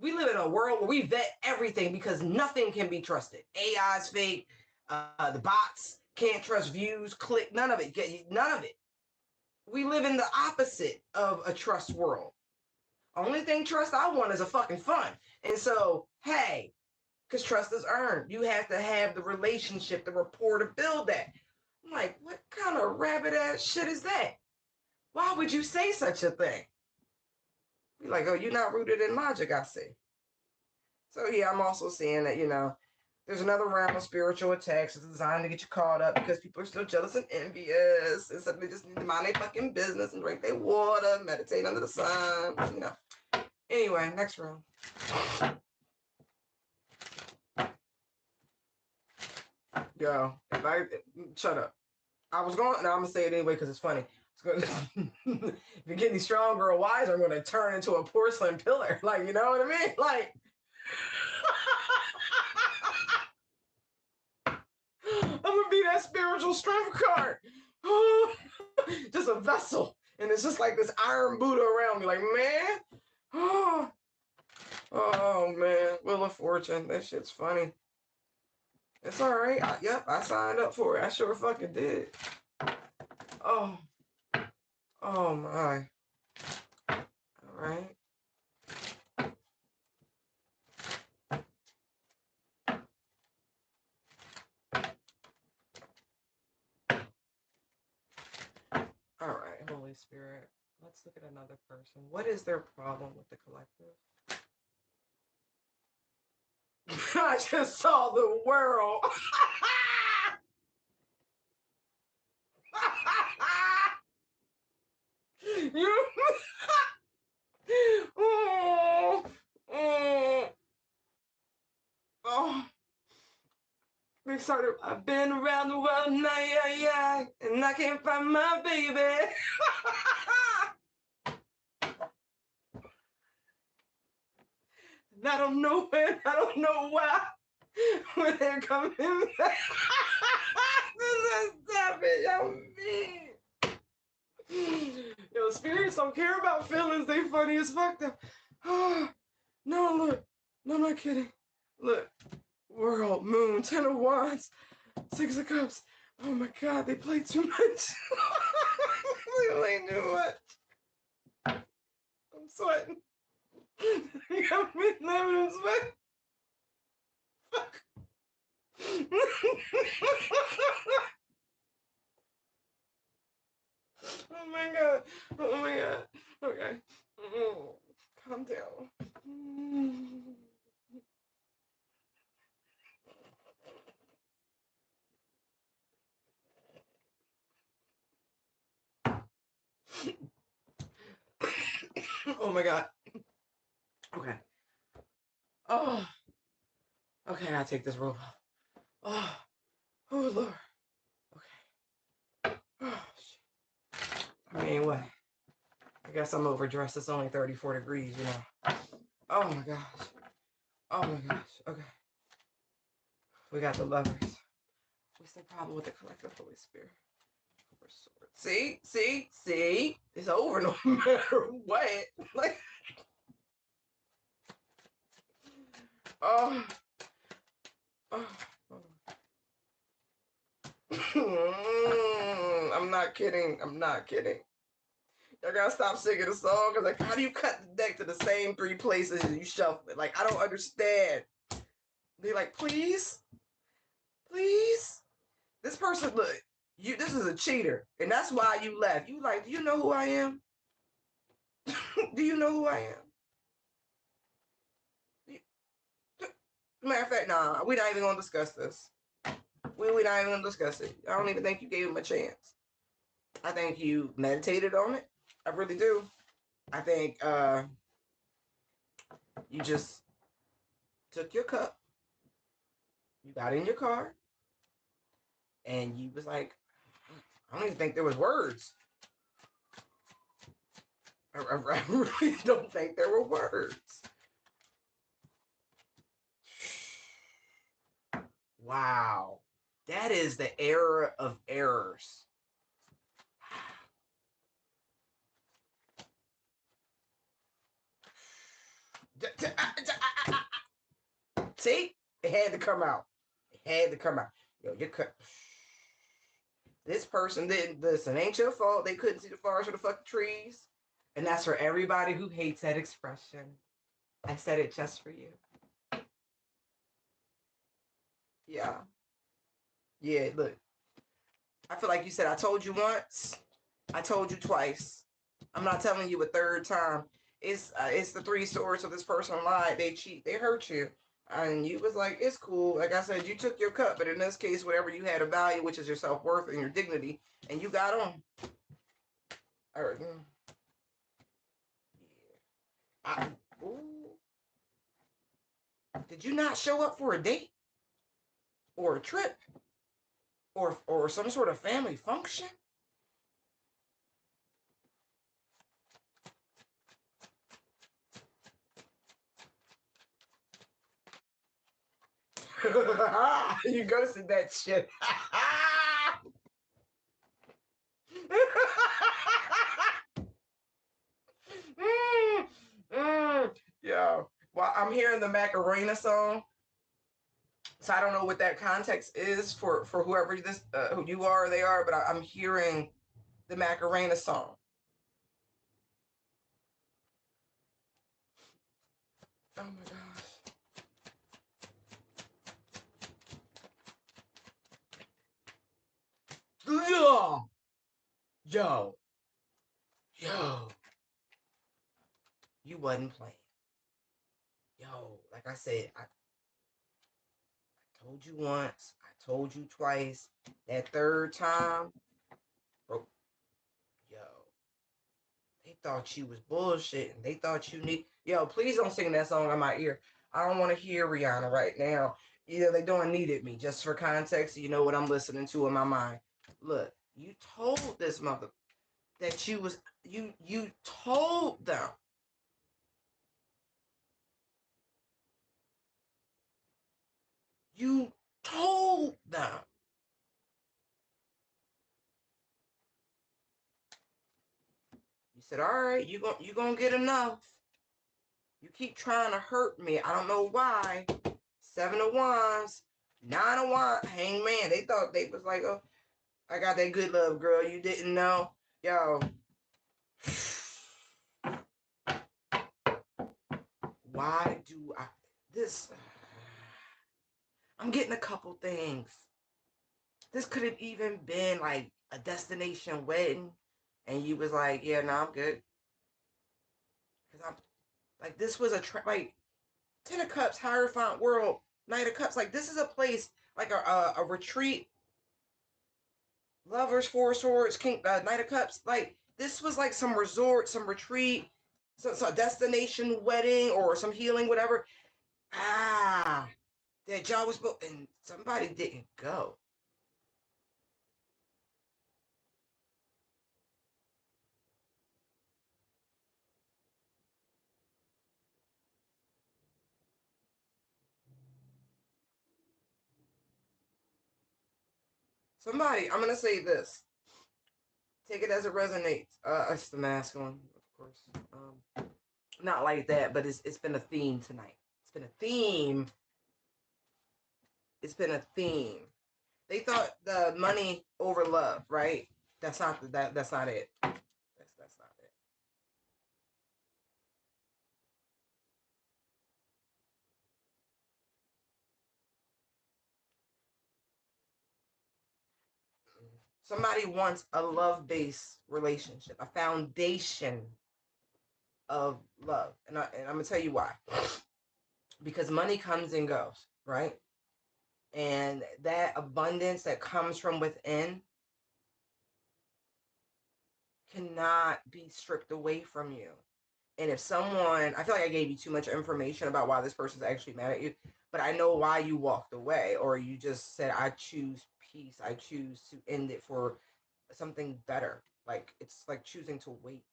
S1: We live in a world where we vet everything because nothing can be trusted. AI is fake. The bots can't trust views, click, none of it. None of it. We live in the opposite of a trust world. Only thing trust I want is a fucking fun. And so, hey, because trust is earned. You have to have the relationship, the rapport to build that. I'm like, what kind of rabbit ass shit is that? Why would you say such a thing? Be like, oh, you're not rooted in logic, I see. So yeah, I'm also seeing that, there's another round of spiritual attacks. It's designed to get you caught up because people are still jealous and envious. And so they just need to mind their fucking business and drink their water, meditate under the sun. Anyway, next round. Yo, if I shut up. I was going. Now I'm gonna say it anyway because it's funny. It's if you're getting stronger or wiser, I'm gonna turn into a porcelain pillar. Like, you know what I mean? Like, I'm gonna be that spiritual strength card. Just a vessel, and it's just like this iron Buddha around me. Like, man, oh man, Wheel of Fortune. That shit's funny. It's all right. Yep, I signed up for it. I sure fucking did. Oh, oh my. All right. Holy Spirit. Let's look at another person. What is their problem with the collective? I just saw the world. You. Oh, oh, oh. They started. I've been around the world, now, yeah, and I can't find my baby. And I don't know when, I don't know why, when they're coming back. This is savage, yo, mean. Yo, spirits don't care about feelings, they funny as fuck though. Oh, no, look, no, I'm not kidding. Look, world, moon, 10 of wands, 6 of cups. Oh my god, they play too much. They play too much. I'm sweating. You got me laughing, I'm sweating. Fuck. Oh my god. Oh my god. Okay. Calm down. Oh my god. Okay. Oh. Okay, I gotta take this robe off. Oh. Oh Lord. Okay. Oh shit. I mean, what? I guess I'm overdressed. It's only 34 degrees, you know. Oh my gosh. Oh my gosh. Okay. We got the lovers. What's the problem with the collective Holy Spirit? See? See? See? It's over no matter what. Like, oh. Oh. I'm not kidding. I'm not kidding. Y'all gotta stop singing the song because, like, how do you cut the deck to the same 3 places and you shuffle it? Like, I don't understand. They're like, please, please. This person, look, this is a cheater, and that's why you left. You like, do you know who I am? Do you know who I am? Matter of fact, nah, we're not even gonna discuss this. We're not even gonna discuss it. I don't even think you gave him a chance. I think you meditated on it. I really do. I think you just took your cup, you got in your car, and you was like, I don't even think there was words. I really don't think there were words. Wow. That is the era of errors. See? It had to come out. It had to come out. Yo, you cut. This person didn't listen. Ain't your fault. They couldn't see the forest or the fucking trees. And that's for everybody who hates that expression. I said it just for you. Yeah. Yeah, look. I feel like you said, I told you once. I told you twice. I'm not telling you a third time. It's the 3 swords. So this person lied. They cheat. They hurt you. And you was like, it's cool. Like I said, you took your cup. But in this case, whatever you had of value, which is your self-worth and your dignity, and you got on. All right. Yeah. Did you not show up for a date? Or a trip? Or some sort of family function? You ghosted that shit. Yo, well, I'm hearing the Macarena song, so I don't know what that context is for whoever this who you are or they are, but I'm hearing the Macarena song. Oh my gosh. Yo, yo, Yo, you wasn't playing. Yo, like I said, I told you once, I told you twice. That third time, bro, yo, they thought you was bullshitting. They thought you need. Yo, please don't sing that song in my ear. I don't want to hear Rihanna right now. Yeah, they don't needed me. Just for context, you know what I'm listening to in my mind. Look, you told this mother that you told them. You told them. You said, all right, you gonna get enough. You keep trying to hurt me. I don't know why. 7 of Wands, 9 of Wands, Hangman. They thought they was like, oh, I got that good love, girl. You didn't know. Yo. Why do I this? I'm getting a couple things. This could have even been like a destination wedding. And you was like, yeah, no, I'm good. Because I'm like, this was like 10 of Cups, Hierophant World, Knight of Cups. Like, this is a place, like a retreat. Lovers, Four of Swords, King, Knight of Cups. Like, this was like some resort, some retreat, so a destination wedding or some healing, whatever. Ah, that job was booked and somebody didn't go. Somebody, I'm gonna say this. Take it as it resonates. It's the masculine, of course. Not like that, but it's been a theme tonight. It's been a theme. It's been a theme. They thought the money over love, right? That's not that's not it. That's not it. Somebody wants a love-based relationship, a foundation of love, and I'm gonna tell you why. Because money comes and goes, right? And that abundance that comes from within cannot be stripped away from you. And if someone, I feel like I gave you too much information about why this person's actually mad at you, but I know why you walked away, or you just said, I choose peace. I choose to end it for something better. Like, it's like choosing to wait.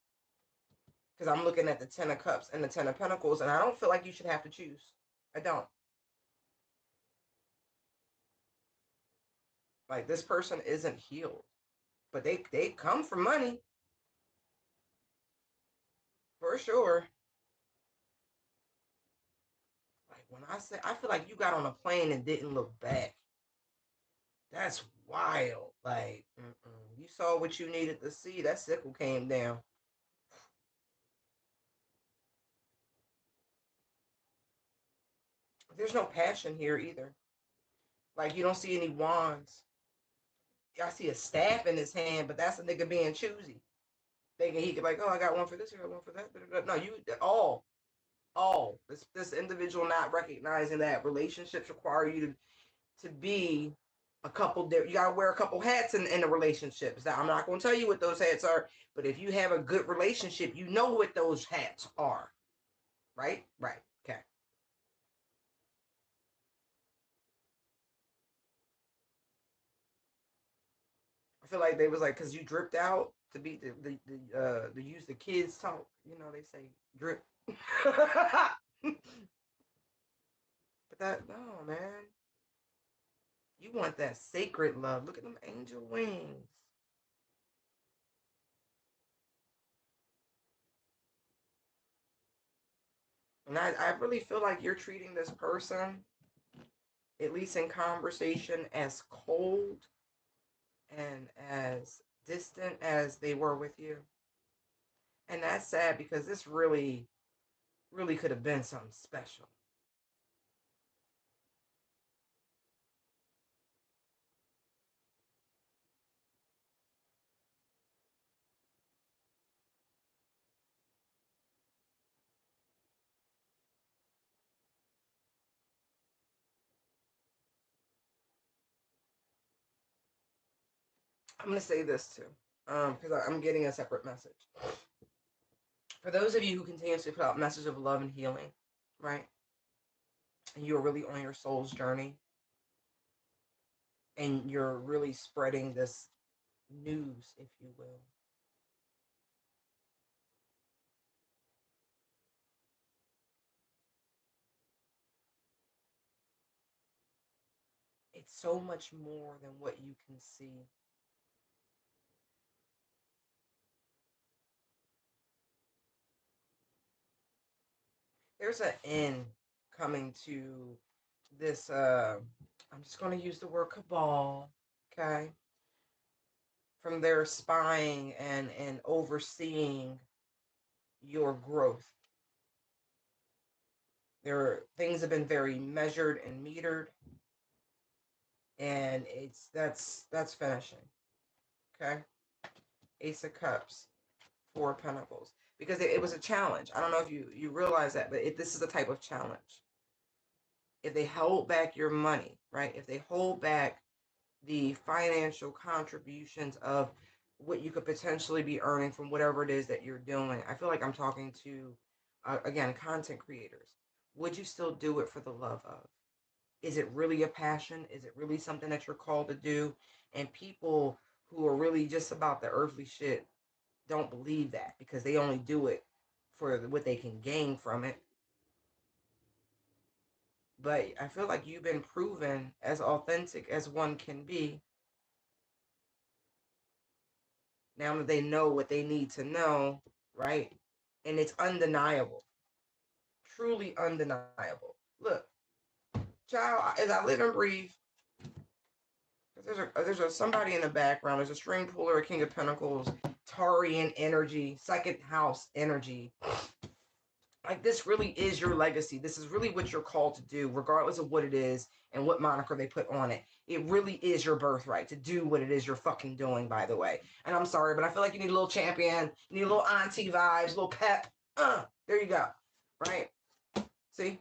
S1: Because I'm looking at the 10 of Cups and the 10 of Pentacles, and I don't feel like you should have to choose. I don't. Like, this person isn't healed, but they come for money, for sure. Like, when I say, I feel like you got on a plane and didn't look back. That's wild. Like, you saw what you needed to see. That sickle came down. There's no passion here either. Like, you don't see any wands. I see a staff in his hand, but that's a nigga being choosy. Thinking he could, like, oh, I got one for this, I got one for that. No, you all. This individual not recognizing that relationships require you to be a couple there. You gotta wear a couple hats in the relationships. Now, I'm not gonna tell you what those hats are, but if you have a good relationship, you know what those hats are. Right? Right. Okay. I feel like they was like, cause you dripped out to be to use the kids talk. You know, they say drip. But that no man. You want that sacred love. Look at them angel wings. And I really feel like you're treating this person, at least in conversation, as cold and as distant as they were with you. And that's sad because this really, really could have been something special. I'm going to say this too, because I'm getting a separate message. For those of you who continuously put out messages of love and healing, right? And you're really on your soul's journey, and you're really spreading this news, if you will. It's so much more than what you can see. There's an end coming to this. I'm just going to use the word cabal, okay? From their spying and overseeing your growth. Things have been very measured and metered, and that's finishing. Okay, Ace of Cups, Four of Pentacles, because it was a challenge. I don't know if you realize that, but this is a type of challenge. If they hold back your money, right? If they hold back the financial contributions of what you could potentially be earning from whatever it is that you're doing, I feel like I'm talking to, again, content creators. Would you still do it for the love of? Is it really a passion? Is it really something that you're called to do? And people who are really just about the earthly shit don't believe that, because they only do it for what they can gain from it. But I feel like you've been proven as authentic as one can be. Now that they know what they need to know, right? And it's undeniable. Truly undeniable. Look, child, as I live and breathe, there's somebody in the background. There's a string puller, a King of Pentacles, Tarian energy, second house energy. Like, this really is your legacy. This is really what you're called to do, regardless of what it is and what moniker they put on it. It really is your birthright to do what it is you're fucking doing, by the way. And I'm sorry, but I feel like you need a little champion, you need a little auntie vibes, a little pep. There you go. Right? See?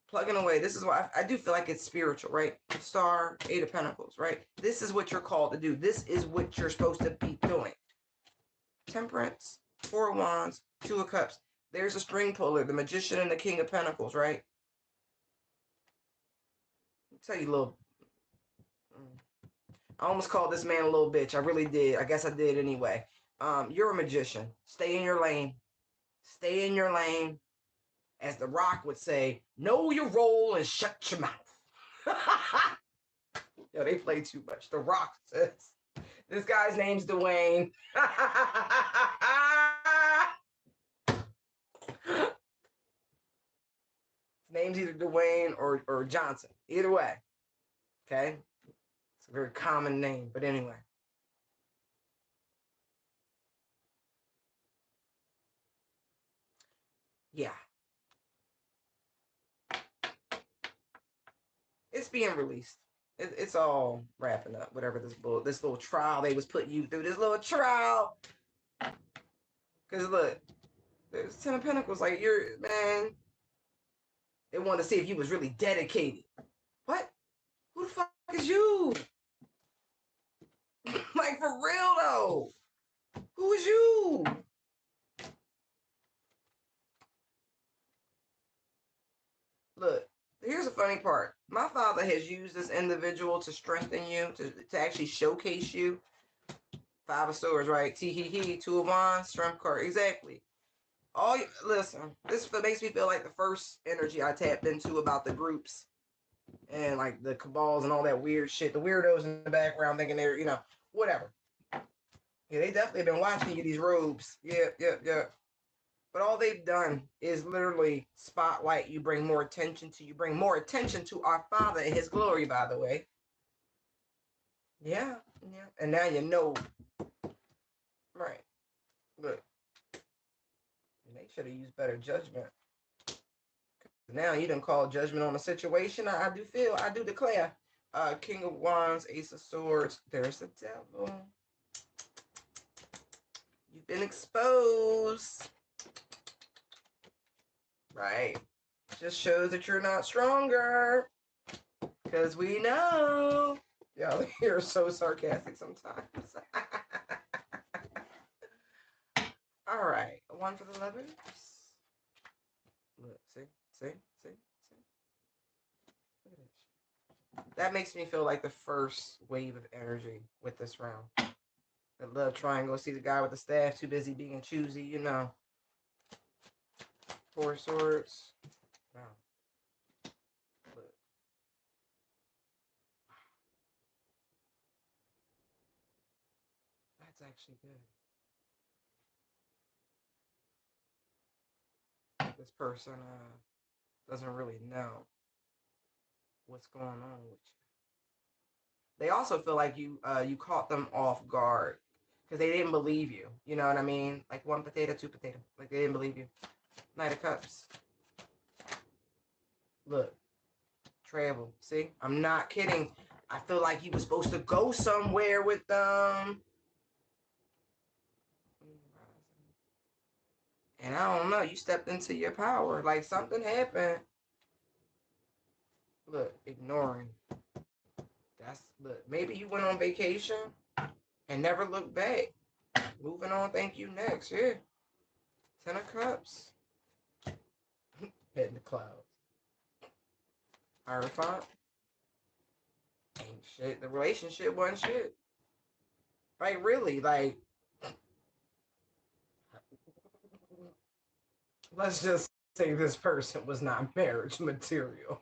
S1: Plugging away. This is why I do feel like it's spiritual, right? Star, Eight of Pentacles, right? This is what you're called to do. This is what you're supposed to be doing. Temperance, Four of Wands, Two of Cups. There's a string puller, the Magician and the King of Pentacles, right? I'll tell you a little. I almost called this man a little bitch. I really did. I guess I did anyway. You're a magician. Stay in your lane. Stay in your lane. As The Rock would say, know your role and shut your mouth. Yo, they play too much. The Rock says, this guy's name's Dwayne. His name's either Dwayne or Johnson. Either way. Okay? It's a very common name. But anyway. Yeah. It's being released. It's all wrapping up. Whatever this little trial they was putting you through. This little trial. Because look, there's Ten of Pentacles. Like, you're, man, they wanted to see if you was really dedicated. What? Who the fuck is you? Like, for real though. Who is you? Look, here's the funny part. My father has used this individual to strengthen you, to actually showcase you. Five of Swords, right? Tee-hee-hee, Two of Wands, Strength card. Exactly. Listen, this makes me feel like the first energy I tapped into about the groups and like the cabals and all that weird shit. The weirdos in the background thinking they're, whatever. Yeah, they definitely been watching you, these robes. Yeah. But all they've done is literally spotlight you, bring more attention to you, bring more attention to our Father and His glory, by the way. Yeah. And now you know. Right. Look. They should have used better judgment. Now you done call judgment on the situation. I do declare. King of Wands, Ace of Swords. There's the devil. You've been exposed. Right. Just shows that you're not stronger. Because we know. Y'all, you're so sarcastic sometimes. All right. One for the lovers. Look, see? See? See? See? Look at this. That makes me feel like the first wave of energy with this round. The love triangle. See the guy with the staff, too busy being choosy, you know. Four swords. Wow. Look. That's actually good. This person doesn't really know what's going on with you. They also feel like you caught them off guard because they didn't believe you. You know what I mean? Like one potato, two potato. Like they didn't believe you. Knight of Cups. Look, travel. See, I'm not kidding. I feel like you were supposed to go somewhere with them. And I don't know, you stepped into your power. Like something happened. Look, ignoring. Look, maybe you went on vacation and never looked back. Moving on, thank you next. Yeah. Ten of Cups. Head in the clouds. Hierophant. Ain't shit. The relationship wasn't shit. Like really, like let's just say this person was not marriage material.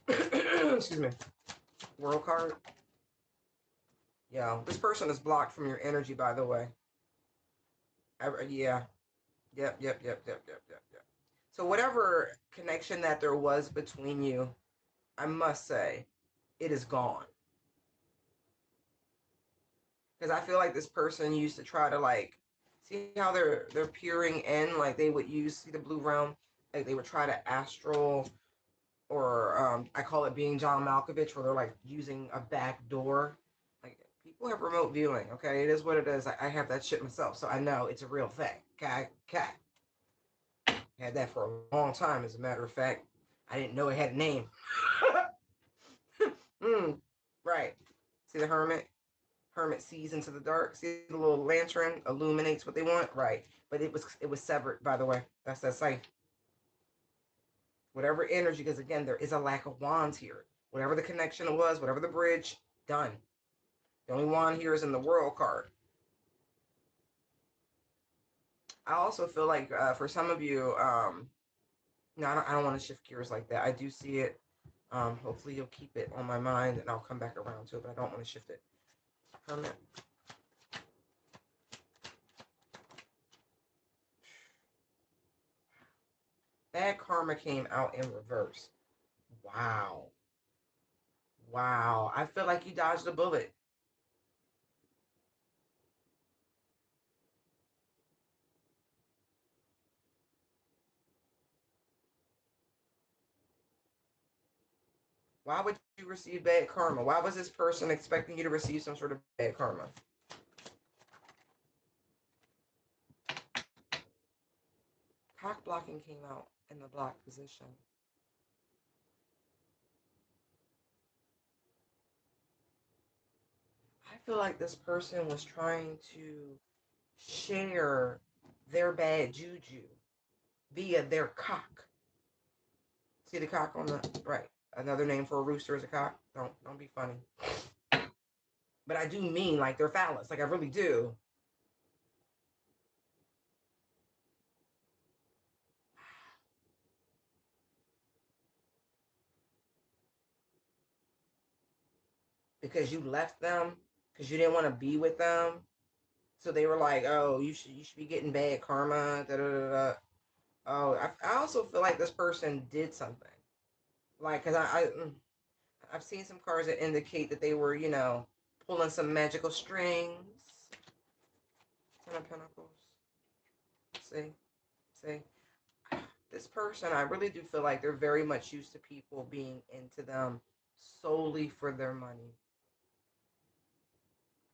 S1: Excuse me. World card. Yeah, this person is blocked from your energy, by the way. Yeah. Yep. So whatever connection that there was between you, I must say, it is gone. Because I feel like this person used to try to like see how they're peering in, like they would use see the blue realm, like they would try to astral or I call it being John Malkovich, where they're like using a back door. Like people have remote viewing, okay? It is what it is. I have that shit myself, so I know it's a real thing. Okay. Had that for a long time, as a matter of fact. I didn't know it had a name. Right. See the hermit? Hermit sees into the dark. See the little lantern illuminates what they want? Right. But it was severed, by the way. That's that sight. Whatever energy, because again, there is a lack of wands here. Whatever the connection was, whatever the bridge, done. The only wand here is in the world card. I also feel like for some of you, no, I don't want to shift gears like that. I do see it. Hopefully you'll keep it on my mind and I'll come back around to it, but I don't want to shift it. Hermit. Bad karma came out in reverse. Wow. Wow. I feel like you dodged a bullet. Why would you receive bad karma? Why was this person expecting you to receive some sort of bad karma? Cock blocking came out in the block position. I feel like this person was trying to share their bad juju via their cock. See the cock on the right. Another name for a rooster is a cock. Don't be funny. But I do mean like they're phallus. Like I really do. Because you left them because you didn't want to be with them. So they were like, "Oh, you should be getting bad karma." Da, da, da, da. Oh, I also feel like this person did something. Like, cause I've seen some cards that indicate that they were, pulling some magical strings. Ten of Pentacles. See, this person, I really do feel like they're very much used to people being into them solely for their money.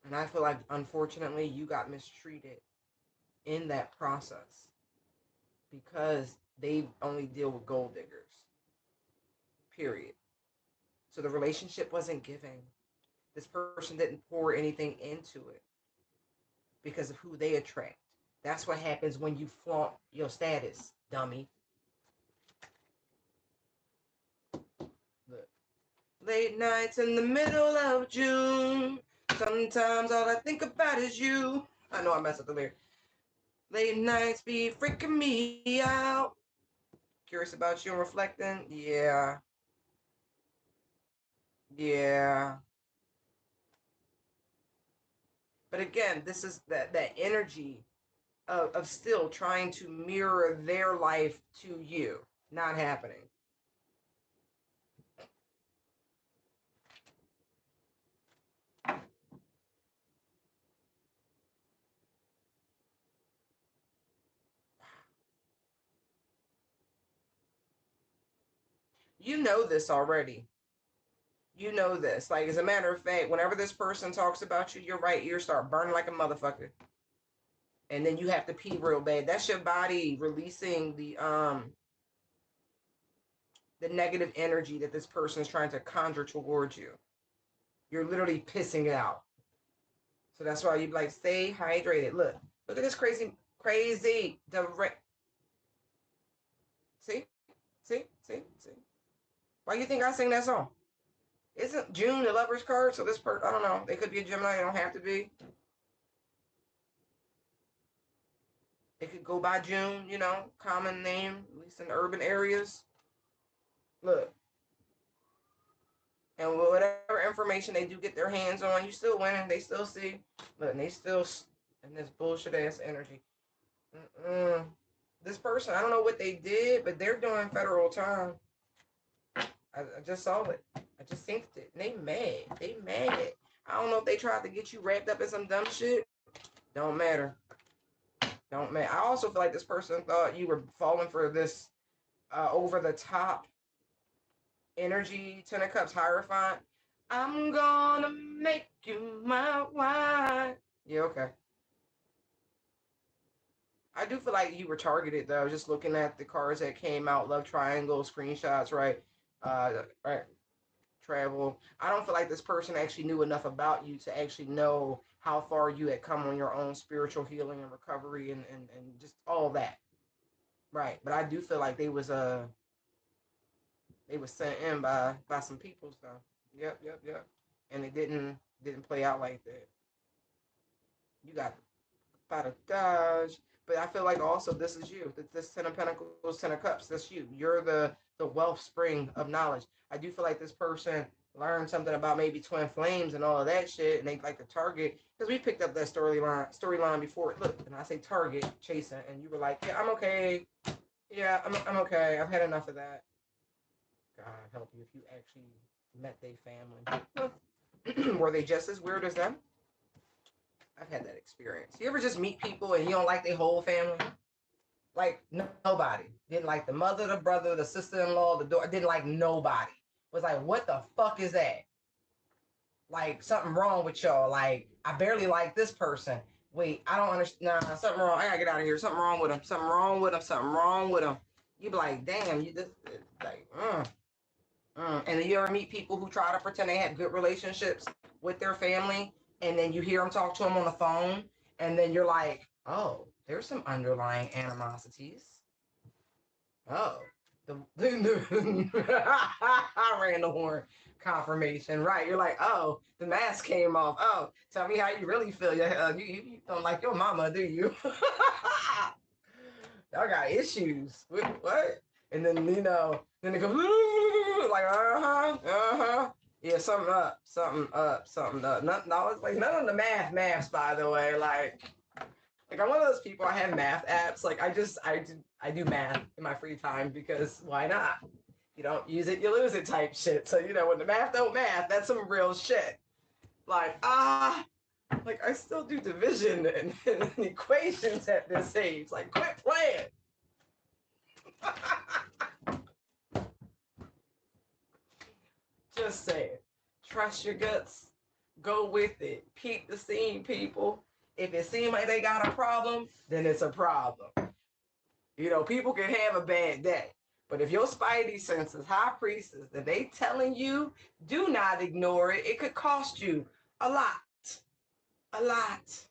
S1: And I feel like, unfortunately, you got mistreated in that process because they only deal with gold diggers. Period. So the relationship wasn't giving. This person didn't pour anything into it. because of who they attract. That's what happens when you flaunt your status, dummy. Look. Late nights in the middle of June. Sometimes all I think about is you. I know I messed up the lyric. Late nights be freaking me out. Curious about you and reflecting? Yeah. Yeah. But again, this is that energy of still trying to mirror their life to you. Not happening. You know this already. You know this. Like, as a matter of fact, whenever this person talks about you, your right ear start burning like a motherfucker. And then you have to pee real bad. That's your body releasing the negative energy that this person is trying to conjure towards you. You're literally pissing it out. So that's why you like stay hydrated. Look at this crazy direct. See. Why you think I sing that song? Isn't June the lover's card? So this person, I don't know. They could be a Gemini. They don't have to be. It could go by June. Common name, at least in urban areas. Look. And whatever information they do get their hands on, you still winning. They still see. Look, and they still in this bullshit ass energy. This person, I don't know what they did, but they're doing federal time. I just saw it. I just synced it. And they mad. They mad. I don't know if they tried to get you wrapped up in some dumb shit. Don't matter. Don't matter. I also feel like this person thought you were falling for this over the top energy, Ten of Cups, Hierophant. I'm gonna make you my wife. Yeah, okay. I do feel like you were targeted though. Just looking at the cards that came out, love triangle, screenshots, right? Right. Travel. I don't feel like this person actually knew enough about you to actually know how far you had come on your own spiritual healing and recovery and just all that. Right. But I do feel like they was sent in by some peoples though. Yep. And it didn't play out like that. You got about a dodge. But I feel like also this is you. This Ten of Pentacles, Ten of Cups, that's you. You're the wealth spring of knowledge. I do feel like this person learned something about maybe twin flames and all of that shit, and they like to target, because we picked up that storyline before. Look, and I say target, chasing, and you were like, yeah, I'm okay. Yeah, I'm okay. I've had enough of that. God help you if you actually met their family. Were they just as weird as them? I've had that experience. You ever just meet people and you don't like their whole family? Like nobody. Didn't like the mother, the brother, the sister-in-law, the daughter. Didn't like nobody. Was like, what the fuck is that? Like something wrong with y'all. Like I barely like this person. Wait, I don't understand. Nah, something wrong. I gotta get out of here. Something wrong with him. Something wrong with him. Something wrong with him. You be like, damn, you just like, And then you ever meet people who try to pretend they have good relationships with their family, and then you hear them talk to them on the phone, and then you're like, oh, there's some underlying animosities. Oh, I ran the horn confirmation. Right. You're like, oh, the mask came off. Oh, tell me how you really feel. You don't like your mama, do you? Y'all got issues. What? And then, then it goes, like, yeah, something up. It's like none of the maths, by the way. Like I'm one of those people. I have math apps. Like I do math in my free time because why not? You don't use it, you lose it type shit. So when the math don't math, that's some real shit. Like like I still do division and equations at this age. Like quit playing. Just say it. Trust your guts. Go with it. Peep the scene, people. If it seems like they got a problem, then it's a problem. People can have a bad day. But if your spidey senses, high priestess, that they telling you, do not ignore it. It could cost you a lot. A lot.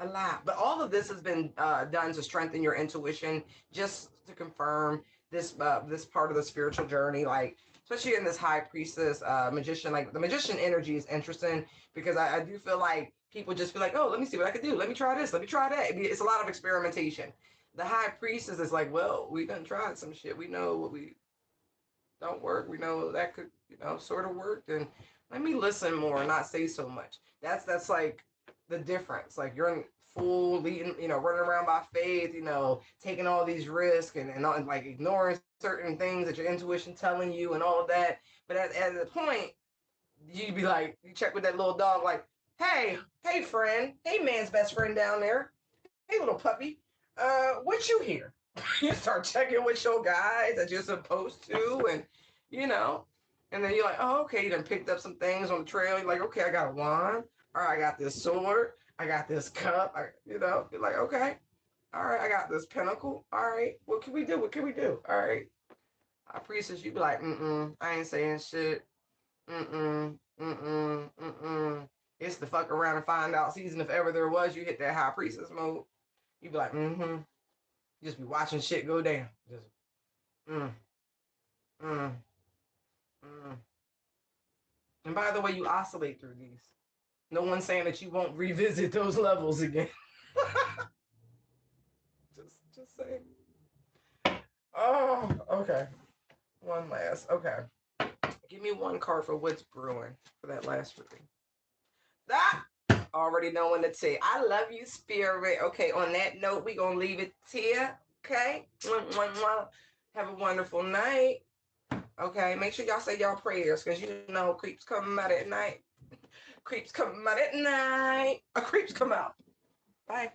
S1: A lot. But all of this has been done to strengthen your intuition, just to confirm this part of the spiritual journey, like especially in this high priestess magician. Like the magician energy is interesting because I do feel like people just feel like, oh, let me see what I can do. Let me try this. Let me try that. It's a lot of experimentation. The high priestess is like, well, we done tried some shit. We know what we don't work. We know that could, sort of work. And let me listen more and not say so much. That's like the difference. Like you're in full leading, running around by faith, taking all these risks and like ignoring certain things that your intuition telling you and all of that. But at the point, you'd be like, you check with that little dog, like, hey friend, hey man's best friend down there, hey little puppy, what you here? You start checking with your guys that you're supposed to, and you know, and then you're like, oh, okay, you done picked up some things on the trail. You're like, okay, I got a wand. All right, I got this sword. I got this cup. You're like, okay, all right, I got this pinnacle. All right, what can we do? What can we do? All right, I priestess, you be like, I ain't saying shit. Mm-mm. It's the fuck around and find out season if ever there was. You hit that high priestess mode. You be like, You just be watching shit go down. Just, mm, mm, mm. And by the way, you oscillate through these. No one's saying that you won't revisit those levels again. just saying. Oh, okay. One last. Okay. Give me one card for what's brewing for that last reading. That already knowing the tea. I love you, spirit. Okay, on that note, we're gonna leave it here. Okay. Have a wonderful night. Okay, make sure y'all say y'all prayers because creeps come out at night. Creeps come out at night. Creeps come out. Bye.